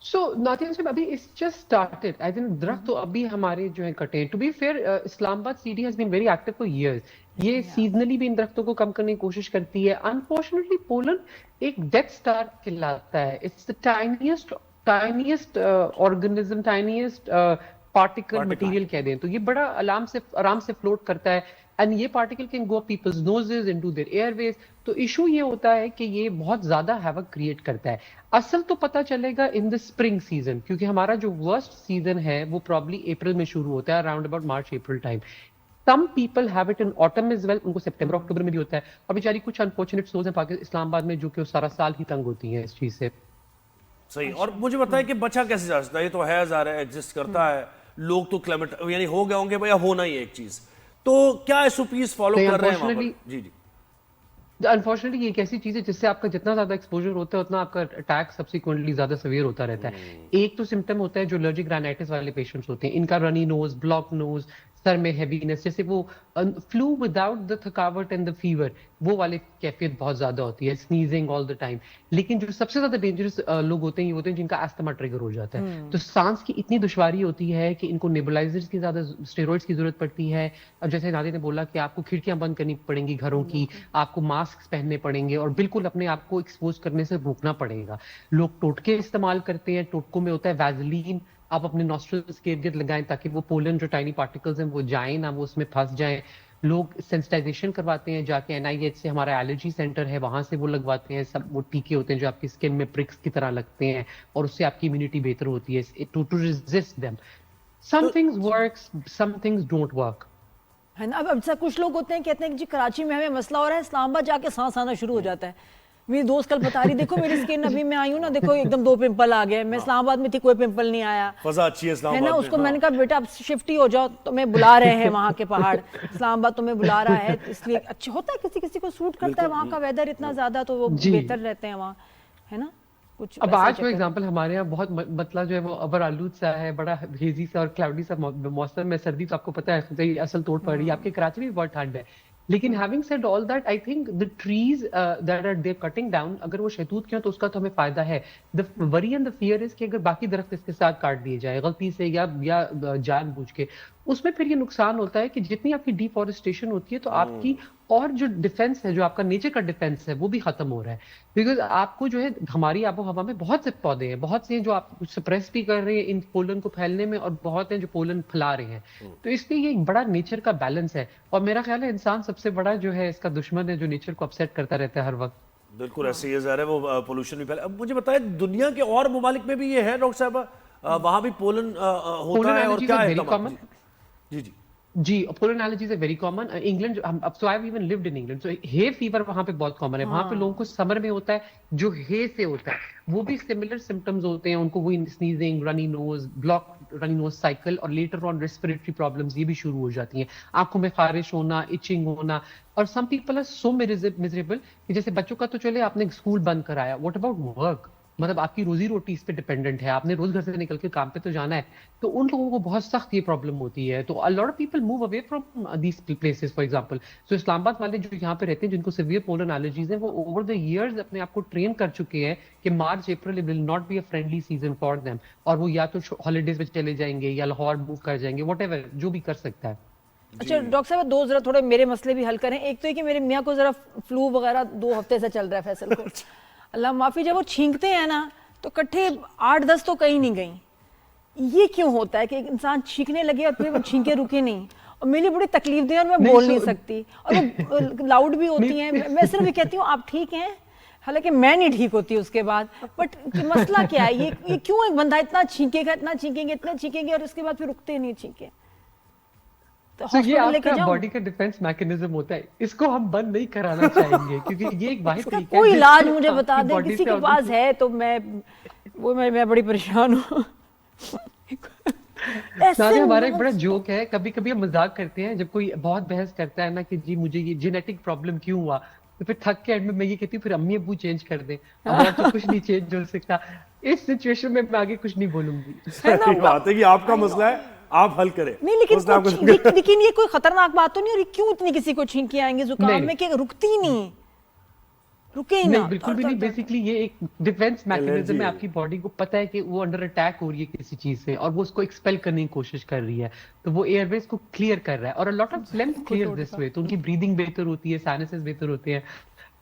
सो नादिर साहब, अभी it's just started. I think दरख्त तो अभी हमारे जो है कटे। To be fair, Islamabad CD has been very active for years. ये सीजनली भी इन दरख्तों को कम करने की कोशिश करती है। अनफॉर्चुनेटली पोलन एक डेथ स्टार कहलाता है। It's the tiniest organism, tiniest particle material कह दें तो ये बड़ा आराम से फ्लोट करता है, एंड ये particle can go people's noses, into their airways. तो इशू ये होता है कि ये बहुत ज्यादा हैवक क्रिएट करता है। असल तो पता चलेगा इन द स्प्रिंग सीजन, क्योंकि हमारा जो वर्स्ट सीजन है वो प्रॉब्ली अप्रैल में शुरू होता है, around about March April time. Some people have it in autumn as well, उनको सितंबर अक्टूबर में भी होता है। और बेचारी कुछ अनफॉर्चुनेट सोल्स हैं इस्लामाबाद में जो कि सारा साल ही तंग होती हैं इस चीज से। सही। और मुझे बताएं कि बचा कैसे जा सकता है? ये तो है, ज़ाहिर है, एग्जिस्ट करता है, लोग तो क्लाइमेट यानी हो गए होंगे, भैया होना ही है एक चीज। तो क्या एसओपीज फॉलो कर रहे हैं वहां पर? जी जी। अनफॉर्चुनेटली ये एक ऐसी चीज है जिससे आपका जितना ज्यादा एक्सपोजर होता है उतना आपका अटैक सब्सिक्वेंटली ज्यादा सीवियर होता रहता है। एक तो सिम्टम होता है जो एलर्जिक राइनाइटिस वाले पेशेंट्स होते हैं, इनका रनी नोज, ब्लॉक नोज, सर में हैवीनेस, जैसे वो फ्लू विदाउट द थकावट एंड द फीवर, वो वाले कैफियत बहुत ज्यादा होती है, स्नीजिंग ऑल द टाइम। लेकिन जो सबसे ज्यादा डेंजरस लोग होते हैं, ये होते हैं जिनका अस्थमा ट्रिगर हो जाता है। तो सांस की इतनी दुश्वारी होती है कि इनको नेबुलाइजर्स की ज्यादा, स्टेरॉइड्स की जरूरत पड़ती है। अब जैसे नादिया ने बोला कि आपको खिड़कियां बंद करनी पड़ेंगी घरों की, आपको मास्क पहनने पड़ेंगे और बिल्कुल अपने आप को एक्सपोज करने से रोकना पड़ेगा। लोग टोटके इस्तेमाल करते हैं, टोटकों में होता है वैजलीन, आप अपने नॉस्ट्रल्स के इर्द लगाएं ताकि वो पोलन जो टाइनी पार्टिकल्स हैं वो जाएं ना, वो उसमें फंस जाएं। लोग सेंसिटाइजेशन करवाते हैं जाके, एनआईएच से हमारा एलर्जी सेंटर है वहां से वो लगवाते हैं, सब वो टीके होते हैं जो आपकी स्किन में प्रिक्स की तरह लगते हैं और उससे आपकी इम्यूनिटी बेहतर होती है to resist them. Some things works, some things don't work, है ना। अब कुछ लोग होते हैं कहते हैं कि जी कराची में हमें मसला हो रहा है, इस्लामाबाद जाके सांस आना शुरू हो जाता है। मेरी दोस्त कल बता रही, देखो मेरी स्किन अभी मैं आई हूँ ना, देखो एकदम 2 पिंपल आ गए, मैं इस्लामाबाद में थी कोई पिंपल नहीं आया। फजा अच्छी है इस्लामाबाद है ना। में, उसको मैंने कहा बेटा अब शिफ्ट ही हो जाओ, तुम्हें बुला रहे हैं वहाँ के पहाड़, इस्लामाबाद तुम्हें बुला रहा है, इसलिए अच्छा होता है, किसी किसी को सूट करता है वहाँ का वेदर इतना ज्यादा, तो वो बेहतर रहते हैं वहाँ, है ना। कुछ अब आज फॉर एग्जांपल हमारे यहाँ बहुत मतलब जो है वो अबर आलूद सा है, बड़ा हेजी सा और क्लाउडी सा मौसम में, सर्दी तो आपको पता है असल तोड़ पड़ रही है, आपके कराची में भी बहुत ठंड है। लेकिन having said all that, I think the trees that are they cutting down, अगर वो शहतूत के हो तो उसका तो हमें फायदा है। The worry and the fear is कि अगर बाकी दरख्त इसके साथ काट दिए जाए गलती से या जानबूझ के, उसमें फिर ये नुकसान होता है कि जितनी आपकी डिफॉरेस्टेशन होती है तो आपकी और जो डिफेंस है, जो आपका नेचर का डिफेंस है, वो भी खत्म हो रहा है। बिकॉज आपको जो है हमारी आबो हवा में बहुत से पौधे हैं, बहुत से हैं जो आप सप्रेस भी कर रहे हैं इन पोलन को फैलने में, और बहुत हैं जो पोलन फैला रहे हैं। तो इसलिए ये एक बड़ा नेचर का बैलेंस है, और मेरा ख्याल है इंसान सबसे बड़ा जो है इसका दुश्मन है, जो नेचर को अपसेट करता रहता है हर वक्त। बिल्कुल ऐसे ही ज़ाहिर है, वो पोल्यूशन भी फैला। अब मुझे बताएं, दुनिया के और ममालिक में भी ये है डॉक्टर साहब, वहां भी पोलन होता है और क्या है? जी जी जी, pollen allergies are very common. England, so I have even lived in England, so hay fever वहां पे बहुत कॉमन है। वहां पे लोगों को समर में होता है, जो हे से होता है, वो भी सिमिलर सिम्टम्स होते हैं उनको, वही sneezing, runny nose, block runny nose cycle, और लेटर ऑन रेस्पिरेटरी प्रॉब्लम्स ये भी शुरू हो जाती हैं, आंखों में खारिश होना, इचिंग होना। और some people are so miserable कि जैसे बच्चों का तो चले आपने स्कूल बंद कराया, व्हाट अबाउट वर्क, मतलब आपकी रोजी रोटी इस पे डिपेंडेंट है, आपने रोज घर से निकल के काम पे तो जाना है, तो उन लोगों को बहुत सख्त ये प्रॉब्लम होती है। तो a lot of people move away from these places. For example, so Islamabad वाले जो यहाँ पे रहते हैं जिनको सीवियर पोलन एलर्जीज हैं, वो ओवर द इयर्स अपने आप को ट्रेन कर चुके हैं कि March April will not be a friendly season for them, और वो या तो हॉलीडेज पे चले जाएंगे या लाहौर मूव कर जाएंगे, व्हाटएवर जो भी कर सकता है। अच्छा डॉक्टर साहब, दो जरा थोड़े मेरे मसले भी हल करें। एक तो है कि मेरे मियाँ को जरा फ्लू वगैरह 2 हफ्ते से चल रहा है, फैसल को अल्लाह माफी, जब वो छींकते हैं ना तो इकट्ठे 8-10 तो कहीं नहीं गई। ये क्यों होता है कि एक इंसान छींकने लगे और फिर वो छींके रुके नहीं, और मेरी बड़ी तकलीफ दे और मैं बोल नहीं सकती, और वो लाउड भी होती हैं। मैं सिर्फ ये कहती हूँ आप ठीक हैं, हालांकि मैं नहीं ठीक होती उसके बाद। बट मसला क्या है, ये क्यों एक बंदा इतना छींकेगा, इतना छींकेंगे और उसके बाद फिर रुकते नहीं छींके? तो ये आपका बॉडी का डिफेंस मैकेनिज्म होता है, इसको हम बंद नहीं कराना चाहेंगे क्योंकि ये एक वाहिद तरीका है। कोई इलाज मुझे बता दें, किसी के पास है तो मैं बड़ी परेशान हूँ। हमारा एक बड़ा जोक है, कभी कभी हम मजाक करते हैं जब कोई बहुत बहस करता है ना कि जी मुझे ये जेनेटिक प्रॉब्लम क्यों हुआ, तो फिर थक के एंड में मैं ये कहती हूँ फिर अम्मी अब्बू चेंज कर दें, अब तो कुछ नहीं चेंज हो सकता। इस सिचुएशन में मैं आगे कुछ नहीं बोलूंगी। सही बात है कि आपका मसला है, आप हल करें। नहीं लेकिन ये कोई खतरनाक बात तो नहीं, और क्यों इतनी किसी को छींकी आएंगे जुकाम में कि रुकती ही नहीं, रुके ही ना? बिल्कुल भी नहीं। बेसिकली ये एक डिफेंस मैकेनिज्म है, आपकी बॉडी को पता है कि वो अंडर अटैक हो रही है किसी चीज से, और वो उसको एक्सपेल करने की कोशिश कर रही है, तो वो एयरवेज को क्लियर कर रहा है, और अ lot of flame clear this way, तो उनकी ब्रीदिंग बेहतर होती है, साइनसेस बेहतर होते हैं।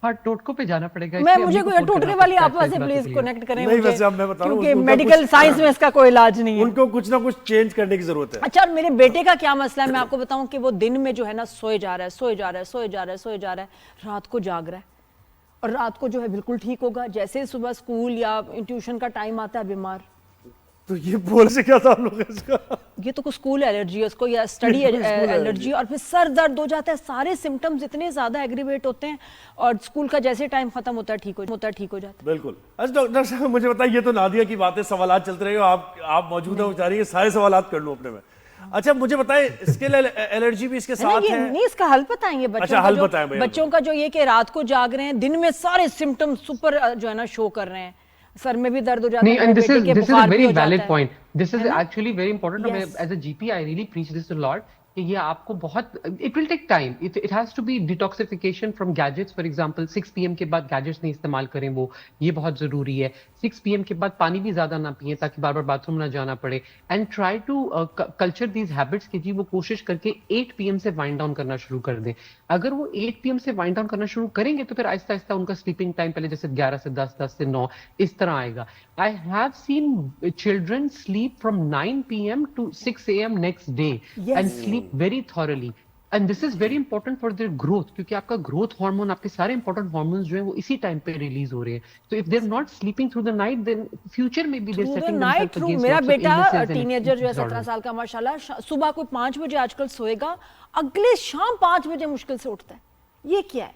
हाँ, टोटकों पे जाना पड़ेगा। मुझे कोई टोटके वाली आप से प्लीज कनेक्ट करें नहीं, वैसे अब मैं बता रहा हूं क्योंकि मेडिकल साइंस में इसका कोई इलाज नहीं है, उनको कुछ ना कुछ चेंज करने की जरूरत है। अच्छा, और मेरे बेटे का क्या मसला है मैं आपको बताऊं कि वो दिन में जो है ना सोए जा रहा है, रात को जाग रहा है, और रात को जो है बिल्कुल ठीक होगा, जैसे सुबह स्कूल या ट्यूशन का टाइम आता है बीमार। तो ये बोल से क्या था हम लोग इसका? ये तो कुछ स्कूल एलर्जी है उसको, या स्टडी एलर्जी, और फिर सर दर्द हो जाता है, सारे सिम्टम्स इतने ज्यादा एग्रीवेट होते हैं, और स्कूल का जैसे टाइम खत्म होता है ठीक हो जाता है। बिल्कुल। अच्छा डॉक्टर साहब मुझे बताइए, ये तो नादिया की बातें, सवालात चलते रहेंगे, आप मौजूद हैं, चाह रही है सारे सवालात कर लूं अपने में। अच्छा मुझे बताएं, स्किन एलर्जी भी इसके साथ है? नहीं, इसका हल बताएंगे बच्चों। अच्छा, हल बताएं भैया। बच्चों का जो ये कि रात को जाग रहे हैं, दिन में सारे सिम्टम्स सुपर जो है ना शो कर रहे हैं, सर में भी दर्द हो जाता है, and this is a very valid point. This is actually very important. As a GP, I really preach this a lot. कि ये आपको बहुत it will take time, it has to be detoxification from gadgets. For example 6 PM के बाद gadgets नहीं इस्तेमाल करें, वो ये बहुत जरूरी है। 6 PM के बाद पानी भी ज्यादा ना पिए ताकि बार बार बाथरूम ना जाना पड़े। And try to culture these habits कि जी वो कोशिश करके 8 PM से वाइंड डाउन करना शुरू कर दें। अगर वो 8 PM से वाइंड डाउन करना शुरू करेंगे तो फिर आहिस्ता आहिस्ता उनका स्लीपिंग टाइम पहले जैसे 11 से 10, 10 से 9 इस तरह आएगा। I have seen children sleep from 9 PM to 6 AM next day and sleep very thoroughly. And this is very important for their growth, क्योंकि आपका ग्रोथ हार्मोन, आपके सारे इंपॉर्टेंट हार्मोन्स जो है वो इसी टाइम पे रिलीज हो रहे हैं। तो if they are not sleeping through the night, then future में भी दे सेटिंग नाइट थ्रू। मेरा बेटा टीनेजर जो है 17 साल का माशाल्लाह, सुबह कोई 5 बजे आजकल सोएगा, अगले शाम 5 बजे मुश्किल से उठता है। ये क्या है?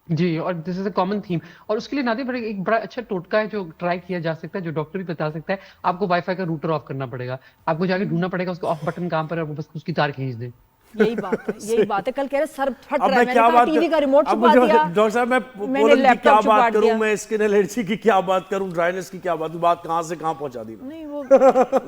जी, और this is a common theme. और उसके लिए नादिया भाई एक बड़ा अच्छा टोटका है जो ट्राई किया जा सकता है, जो डॉक्टर भी बता सकता है। आपको वाईफाई का रूटर ऑफ करना पड़ेगा, आपको जाके ढूंढना पड़ेगा उसका ऑफ बटन कहां पर है, वो बस उसकी तार खींच दे। यही बात है, यही बात है। कल कह रहे सर फट अब रहा है, मैं क्या मैंने कहा बात टीवी का रिमोट अब छुपा मुझे दिया, डॉक्टर साहब मैं मैंने पोलन की क्या लैपटॉप छुपा बात करूं, दिया। मैं स्किन एलर्जी की क्या बात करूं, ड्राइनेस की क्या बात कहां से कहां पहुंचा दी। नहीं वो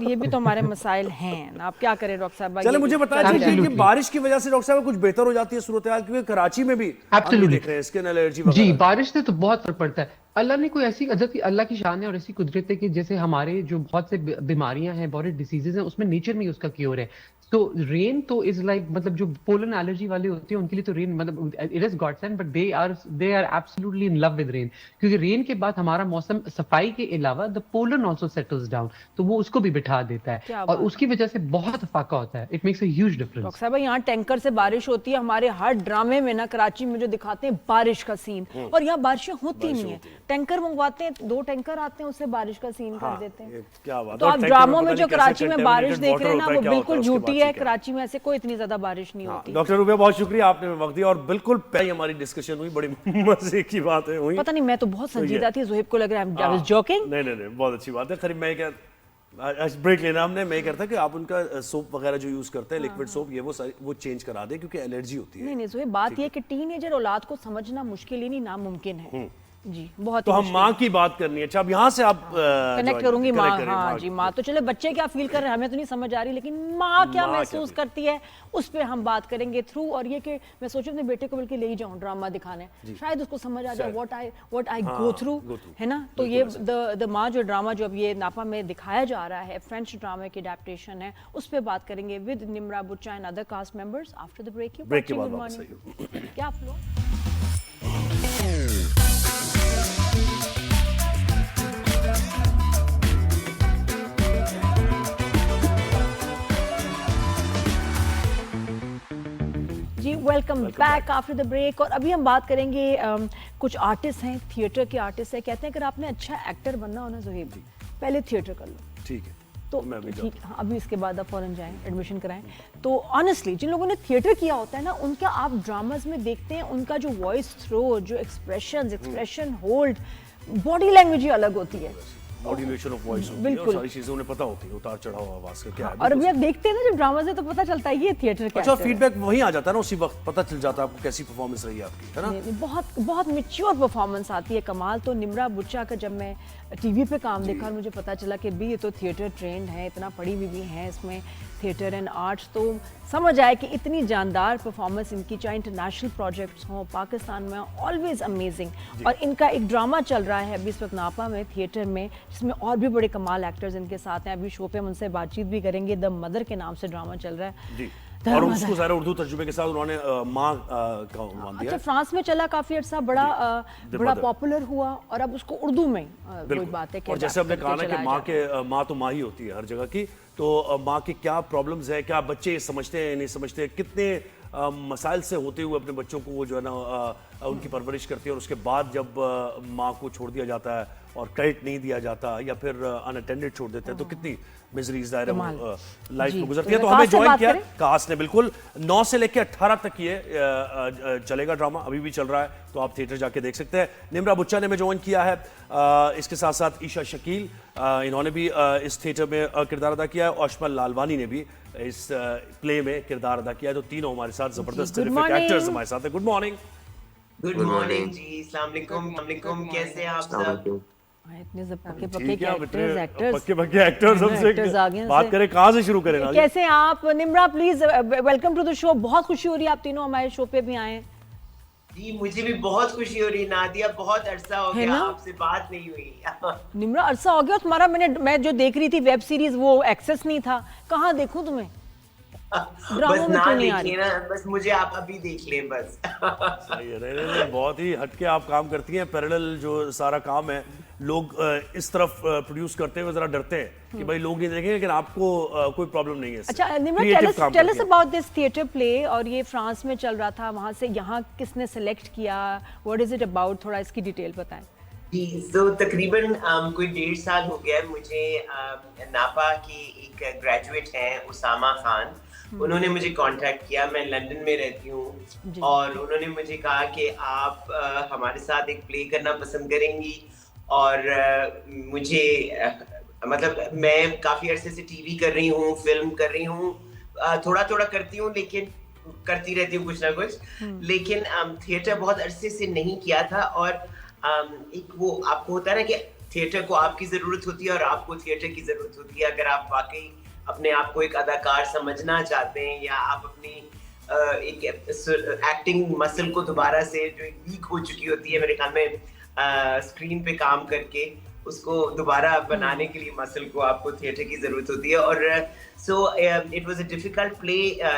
ये भी तो हमारे मसाइल हैं, आप क्या करें डॉक्टर साहब। चले मुझे बताइए कि बारिश की वजह से डॉक्टर साहब कुछ बेहतर हो जाती है सूरत हाल, क्योंकि कराची में भी हम ये देख रहे हैं स्किन एलर्जी वगैरह। जी, बारिश से तो बहुत फर्क पड़ता है। अल्लाह ने कोई ऐसी अदब, अल्लाह की शान है और ऐसी कुदरत है कि जैसे हमारे जो बहुत से बीमारियां हैं, बहुत डिसीजेज हैं, उसमें नेचर में ही उसका क्योर है। तो रेन तो इज लाइक, मतलब जो पोलन एलर्जी वाले होते हैं उनके लिए तो रेन मतलब it is god sent, but they are absolutely in love with rain, क्योंकि रेन के बाद हमारा मौसम सफाई के अलावा the pollen also settles down, तो वो उसको भी बिठा देता है और उसकी वजह से बहुत फाका होता है। It makes a huge difference. Doctor साहब यहाँ टैंकर से बारिश होती है, हमारे हर ड्रामे में ना कराची में जो दिखाते हैं बारिश का सीन, और यहाँ बारिशें होती नहीं है। टैंकर मंगवाते हैं, 2 टैंकर आते हैं, उससे बारिश का सीन कर देते हैं। क्या बात। तो आप ड्रामों में जो कराची में बारिश देख रहे हैं ना, वो बिल्कुल झूठी है। कराची में ऐसे कोई इतनी ज्यादा बारिश नहीं होती। डॉक्टर रुबिया बहुत शुक्रिया, आपने वक्त दिया, और बिल्कुल पहले हमारी डिस्कशन हुई, बड़ी मजे की बात है हुई। पता नहीं, मैं तो बहुत संजीदा थी, ज़ुहैब को लग रहा है आई वाज जोकिंग। नहीं बहुत अच्छी बात है। खैर मैं क्या ब्रेक लेना हमने, मैं कहता कि आप उनका सोप वगैरह जो यूज करते हैं, लिक्विड सोप, ये वो चेंज करा दें, क्योंकि एलर्जी होती है। नहीं ज़ुहैब, बात ये है कि टीनेजर औलाद को समझना मुश्किल ही नहीं, नामुमकिन है जी, बहुत। तो हम माँ की बात करनी है। अच्छा, अब यहाँ से आप कनेक्ट करूंगी माँ। हाँ जी, माँ तो चले, बच्चे क्या फील कर रहे हैं हमें तो नहीं समझ आ रही, लेकिन माँ क्या महसूस करती है उस पर हम बात करेंगे थ्रू। और ये कि मैं सोचूं अपने बेटे को बल्कि ले ही जाऊं ड्रामा दिखाने, शायद उसको समझ आ जाए व्हाट आई गो थ्रू, है ना। तो ये द माँ जो ड्रामा जो अब ये नापा में दिखाया जा रहा है, फ्रेंच ड्रामा की अडेप्टेशन है, उस पर बात करेंगे with Nimra Bucha and other cast members after the break. Break के बाद वापस आइए। क्या आप लोग जी, welcome back after the break. और अभी हम बात करेंगे कुछ आर्टिस्ट हैं, थिएटर के आर्टिस्ट हैं। कहते हैं अगर आपने अच्छा एक्टर बनना हो ना ज़ुहैब, पहले थिएटर कर लो। ठीक है, तो ठीक, हाँ, अभी इसके बाद आप फौरन जाएं, एडमिशन कराएं। तो ऑनेस्टली जिन लोगों ने थिएटर किया होता है ना, उनका आप ड्रामाज में देखते हैं, उनका जो वॉइस थ्रो, जो एक्सप्रेशन होल्ड, बॉडी लैंग्वेज ही अलग होती है। मॉड्यूलेशन ऑफ वॉइस होती है और सारी चीजें उन्हें पता होती है, उतार चढ़ाव आवाज का क्या है। और अभी आप देखते हैं ना जब ड्रामा से, तो पता चलता है ये थिएटर क्या है। अच्छा, फीडबैक वहीं आ जाता है ना, उसी वक्त पता चल जाता है आपको कैसी परफॉर्मेंस रही है आपकी, है ना। बहुत बहुत मैच्योर परफॉर्मेंस आती है, कमाल। तो निम्रा बुच्चा का जब मैं टीवी पे काम देखा और मुझे पता चला कि भी ये तो थिएटर ट्रेंड है, इतना पढ़ी हुई भी है इसमें, थिएटर एंड आर्ट्स, तो समझ आए कि इतनी जानदार परफॉर्मेंस इनकी, चाहे इंटरनेशनल प्रोजेक्ट्स हों, पाकिस्तान में, ऑलवेज अमेजिंग। और इनका एक ड्रामा चल रहा है अभी इस वक्त नापा में थिएटर में, जिसमें और भी बड़े कमाल एक्टर्स इनके साथ हैं। अभी शो पे हम उनसे बातचीत भी करेंगे। द मदर के नाम से ड्रामा चल रहा है जी, और उसको सारा उर्दू तर्जुमे के साथ उन्होंने माँ का उन्वान दिया। अच्छा, फ्रांस में चला काफी अर्सा, बड़ा पॉपुलर हुआ, और अब उसको उर्दू में वही बात है। और जैसे हमने कहा ना कि माँ तो माँ ही होती है हर जगह की, तो माँ की क्या प्रॉब्लम्स है, क्या बच्चे समझते हैं नहीं समझते, कितने मसाइल से होते हुए अपने बच्चों को वो जो है ना उनकी परवरिश करती है, और उसके बाद जब माँ को छोड़ दिया जाता है और क्रेडिट नहीं दिया जाता या फिर अनअटेंडेड छोड़ देते हैं, तो कितनी मिजरीज दायरे लाइफ में गुजरती है। तो हमें ज्वाइन किया कास्ट ने, बिल्कुल 9 से लेकर 18 तक ये चलेगा ड्रामा, अभी भी चल रहा है, तो आप थिएटर जाके देख सकते हैं। निम्रा बुच्चा ने हमें ज्वाइन किया है, इसके साथ साथ ईशा शकील, इन्होंने भी इस थिएटर में किरदार अदा किया है, और अशमल लालवानी ने भी इस प्ले में किरदार अदा किया है। तो तीनों हमारे साथ जबरदस्त एक्टर्स हमारे साथ हैं। Good morning. गुड मॉर्निंग जी, अस्सलाम वालेकुम, कैसे हैं आप सब? इतने सब पक्के पक्के ठीक है, आप इतने एक्टर्स पक्के एक्टर्स एक्टर्स आ गए हमसे हैं बात से। करें, कहाँ से शुरू करें नाज़िम? कैसे हैं आप? Nimra please welcome to the show. बहुत खुशी हो रही है आप तीनों हमारे शो पे भी आए हैं। जी मुझे भी बहुत खुशी हो रही है नादिया, बहुत अरसा हो है गया ना? आपसे बात नहीं हुई। निम्रा अरसा हो गया तुम्हारा, मैं जो देख रही थी वेब सीरीज वो एक्सेस नहीं था, कहाँ देखूं तुम्हें? बस ड्रामों में ना क्यों नहीं आ देखिए रही? ना, बस मुझे आप अभी देख लें बस। सही है, नहीं, बहुत ही हटके आप काम करती हैं। पैरेलल जो सारा काम है, लोग इस तरफ प्रोड्यूस करते हुए जरा डरते हैं कि भाई लोग नहीं देखेंगे, लेकिन आपको कोई प्रॉब्लम नहीं है इससे। अच्छा निम्रा, Creative काम टेल अस करती हैं। About this theatre play. और ये फ्रांस में चल रहा था, वहाँ से यहाँ किसने सेलेक्ट किया? What is it about? थोड़ा इसकी डिटेल बताएं। जी तो तकरीबन कोई 1.5 साल हो गया है मुझे। नापा के एक ग्रेजुएट हैं उसामा खान, उन्होंने मुझे कांटेक्ट किया। मैं लंदन में रहती हूँ और उन्होंने मुझे कहा कि आप हमारे साथ एक प्ले करना पसंद करेंगी। और मुझे मतलब मैं काफ़ी अरसे से टीवी कर रही हूँ, फिल्म कर रही हूँ, थोड़ा थोड़ा करती हूँ, लेकिन करती रहती हूँ कुछ ना कुछ। लेकिन थिएटर बहुत अरसे से नहीं किया था। और एक वो आपको होता है ना कि थिएटर को आपकी ज़रूरत होती है और आपको थिएटर की ज़रूरत होती है। अगर आप वाकई अपने आप को एक अदाकार समझना चाहते हैं, या आप अपनी एक एक्टिंग मसल को दोबारा से जो वीक हो चुकी होती है मेरे ख्याल में स्क्रीन पे काम करके, उसको दोबारा बनाने के लिए मसल को आपको थिएटर की ज़रूरत होती है। और so it was a difficult play.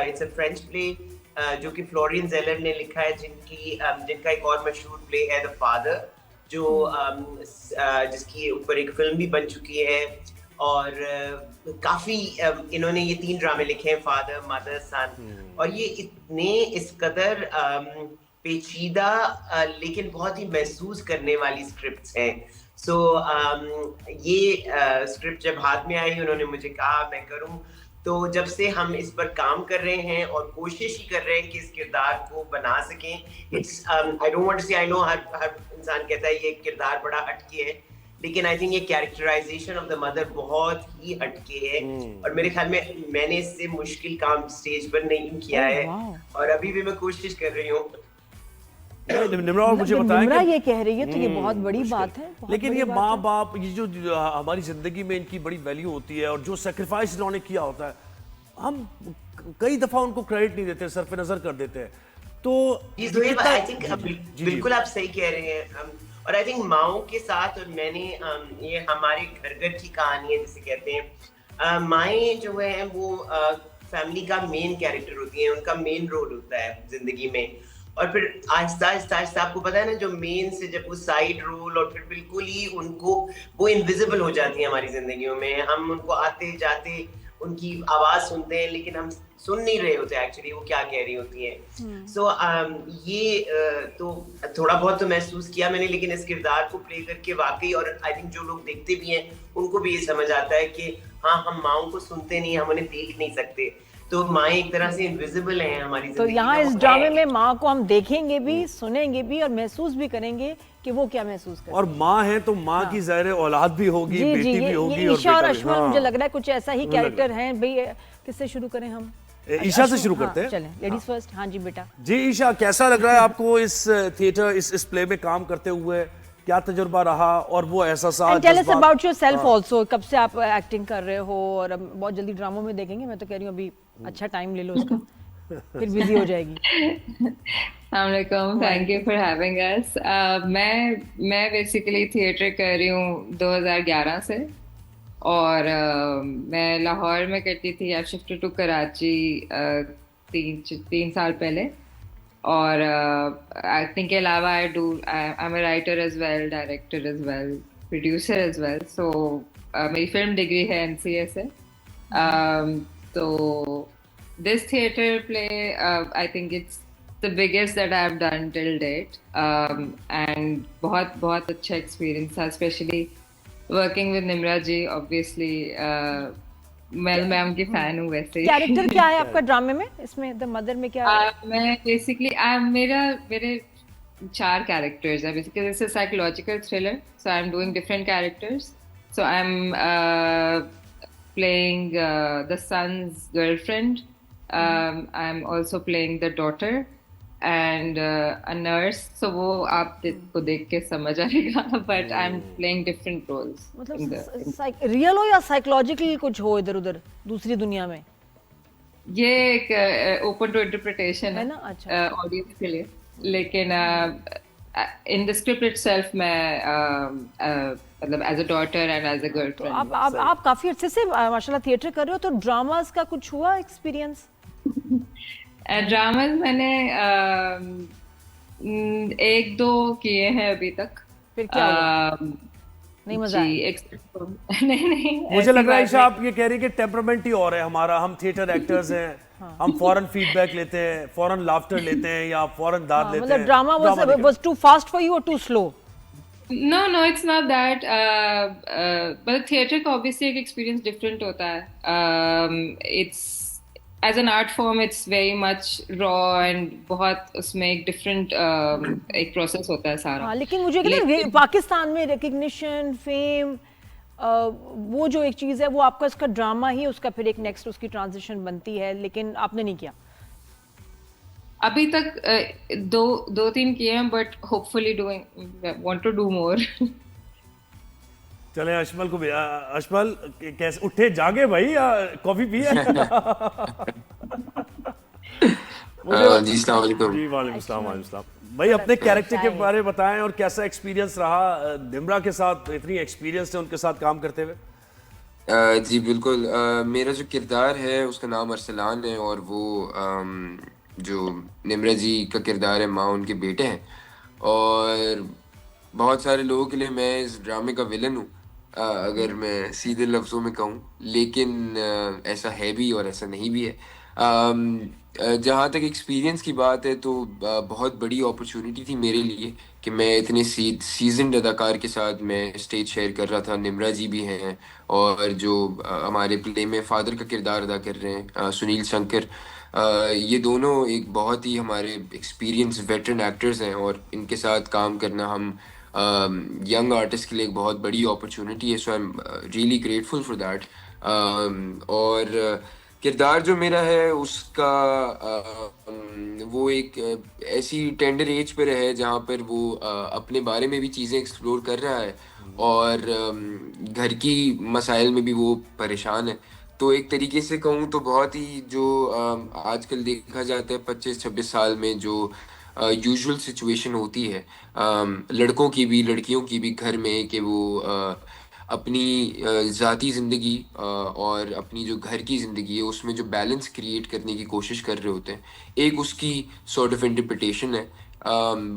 It's a French play जो कि फ्लोरियन जेलर ने लिखा है, जिनका एक और मशहूर प्ले है द फादर, जो जिसकी ऊपर एक फिल्म भी बन चुकी है। और काफी इन्होंने ये 3 ड्रामे लिखे हैं, फादर, मदर, सन। और ये इतने इस कदर पेचीदा लेकिन बहुत ही महसूस करने वाली स्क्रिप्ट्स हैं। सो ये स्क्रिप्ट जब हाथ में आई, उन्होंने मुझे कहा मैं करूं। तो जब से हम इस पर काम कर रहे हैं और कोशिश ही कर रहे हैं कि इस किरदार को बना सकें। It's I don't want to say, I no हर इंसान कहता है ये किरदार बड़ा हटके है, लेकिन आई थिंक ये कैरेक्टराइजेशन ऑफ द मदर बहुत ही हटके है। और मेरे ख्याल में मैंने इससे मुश्किल काम स्टेज पर नहीं किया है, और अभी भी मैं कोशिश कर रही हूँ। निम्रा, और मुझे बताएं निम्रा कि ये कह रही है तो ये बहुत बड़ी बात है। लेकिन ये माँ बाप, ये जो हमारी जिंदगी में इनकी बड़ी वैल्यू होती है, और जो सेक्रीफाइस इन्होंने किया होता है, हम कई दफा उनको क्रेडिट नहीं देते, सरफ नजर कर देते हैं। तो आई थिंक बिल्कुल आप सही कह रहे हैं। और आई थिंक माओ के साथ, और मैंने ये हमारे घर घर की कहानी है जिसे कहते हैं, माएँ जो है वो फैमिली का मेन कैरेक्टर होती हैं, उनका मेन रोल होता है जिंदगी में। और फिर आहिस्ता आहिस्ता आपको पता है ना, जो मेन से जब वो साइड रोल, और फिर बिल्कुल ही उनको वो इनविजिबल हो जाती है हमारी जिंदगियों में। हम उनको आते जाते उनकी आवाज सुनते हैं, लेकिन हम सुन नहीं रहे होते एक्चुअली वो क्या कह रही होती हैं। सो ये तो थोड़ा बहुत तो महसूस किया मैंने, लेकिन इस किरदार को प्ले करके वाकई, और आई थिंक जो लोग देखते भी हैं उनको भी ये समझ आता है कि हाँ, हम माओं को सुनते नहीं, हम उन्हें देख नहीं सकते, तो माएँ एक तरह से इनविजिबल हैं हमारी तो जिंदगी यहाँ में। इस ड्रामे में माँ को हम देखेंगे भी, सुनेंगे भी, और महसूस भी करेंगे कि वो क्या महसूस कर। और माँ है तो माँ की ज़ाहिर औलाद भी होगी, जी बेटी जी, भी होगी, ये और ईशा और बेटा भी। अशमल हाँ। मुझे लग रहा है कुछ ऐसा ही कैरेक्टर हैं। भाई किससे शुरू करें हम? ईशा से शुरू करते हैं। चलें, लेडीज फर्स्ट। हाँ जी बेटा। जी ईशा, कैसा लग रहा है आपको इस थिएटर, इस प्ले में काम करते हुए? क्या तजुर्बा रहा, और वो एहसास? Tell us about yourself also. कब से आप एक्टिंग कर रहे हो? और अब बहुत जल्दी ड्रामों में देखेंगे। मैं तो कह रही हूँ अभी अच्छा टाइम ले लो उसका, फिर बिजी हो जाएगी। अस्सलामुअलैकुम, thank you for having us. मैं बेसिकली थिएटर कर रही हूँ 2011 से, और मैं लाहौर में करती थी। आई शिफ्टेड टू कराची 3 साल पहले। और एक्टिंग के अलावा I am a writer as well, director as well, producer as well. So मेरी फिल्म डिग्री है NCA से। तो this theater play, I think it's the biggest that I have done till date, and बहुत अच्छा experience था, especially working with Nimra ji. obviously मैं उनकी fan हूँ वैसे ही। कैरेक्टर क्या है आपका ड्रामे में? इसमें द मदर में क्या है? मैं basically मेरे 4 characters है basically. It's a psychological thriller, so I'm doing different characters. So I'm playing the son's girlfriend. I'm also playing the daughter, and a nurse. So वो आपको देख के समझ आएगा. But I'm playing different roles. मतलब real हो या psychological कुछ हो इधर उधर दूसरी दुनिया में? ये एक ओपन टू इंटरप्रिटेशन है ना? अच्छा. ऑडियंस के लिए. लेकिन इन द स्क्रिप्ट इटसेल्फ मैं मतलब as a daughter and as a girlfriend. आप काफी अच्छे से माशाल्लाह थिएटर कर रहे हो, तो ड्रामास का कुछ हुआ एक्सपीरियंस? ड्रामास मैंने एक दो किए हैं अभी तक. फिर क्या हुआ? नहीं मजा आया? नहीं मुझे लग रहा है ईशा आप ये कह रही है कि टेम्परामेंट ही और है हमारा. हम थिएटर एक्टर्स हैं, हम फौरन फीडबैक लेते हैं, फौरन लाफ्टर लेते हैं या फौरन दाद लेते हैं. मतलब drama was too fast for you और too slow? No, it's not that. But theatre का obviously एक experience different होता है. It's as an art form, it's very much raw and बहुत उसमें एक different एक process होता है सारा. हाँ, लेकिन मुझे कहते पाकिस्तान में recognition, fame, वो जो एक चीज़ है वो आपका इसका ड्रामा ही उसका फिर एक नेक्स्ट उसकी ट्रांजिशन बनती है, लेकिन आपने नहीं किया अभी तक. दो तीन किए हैं, but hopefully want to do more. चले अशमल को भी. अशमल कैसे उठे जागे भाई या कॉफी पिए? जी अस्सलाम वालेकुम. जी वालेकुम सलाम. भाई अपने कैरेक्टर के बारे में बताएं और कैसा एक्सपीरियंस रहा निम्रा के साथ, इतनी एक्सपीरियंस है उनके साथ काम करते हुए. जी बिल्कुल. मेरा जो किरदार है उसका नाम अरसलान है और वो जो निम्रा जी का किरदार है माँ उनके बेटे हैं. और बहुत सारे लोगों के लिए मैं इस ड्रामे का विलन हूँ अगर मैं सीधे लफ्ज़ों में कहूँ. लेकिन ऐसा है भी और ऐसा नहीं भी है. जहाँ तक एक्सपीरियंस की बात है तो बहुत बड़ी अपॉर्चुनिटी थी मेरे लिए कि मैं इतने सीजन्ड अदाकार के साथ मैं स्टेज शेयर कर रहा था. निम्रा जी भी हैं और जो हमारे प्ले में फादर का किरदार अदा कर रहे हैं सुनील शंकर. ये दोनों एक बहुत ही हमारे एक्सपीरियंस वेटरन एक्टर्स हैं और इनके साथ काम करना हम यंग आर्टिस्ट के लिए एक बहुत बड़ी अपॉर्चुनिटी है. So I am really grateful for that. और किरदार जो मेरा है उसका वो एक ऐसी टेंडर एज पर है जहाँ पर वो अपने बारे में भी चीज़ें एक्सप्लोर कर रहा है और घर की मसाइल में भी वो परेशान है. तो एक तरीके से कहूँ तो बहुत ही जो आजकल देखा जाता है 25-26 साल में जो यूजुअल सिचुएशन होती है लड़कों की भी लड़कियों की भी घर में कि वो अपनी ज़ाती ज़िंदगी और अपनी जो घर की ज़िंदगी है उसमें जो बैलेंस क्रिएट करने की कोशिश कर रहे होते हैं. एक उसकी सॉर्ट ऑफ इंटरप्रिटेशन है.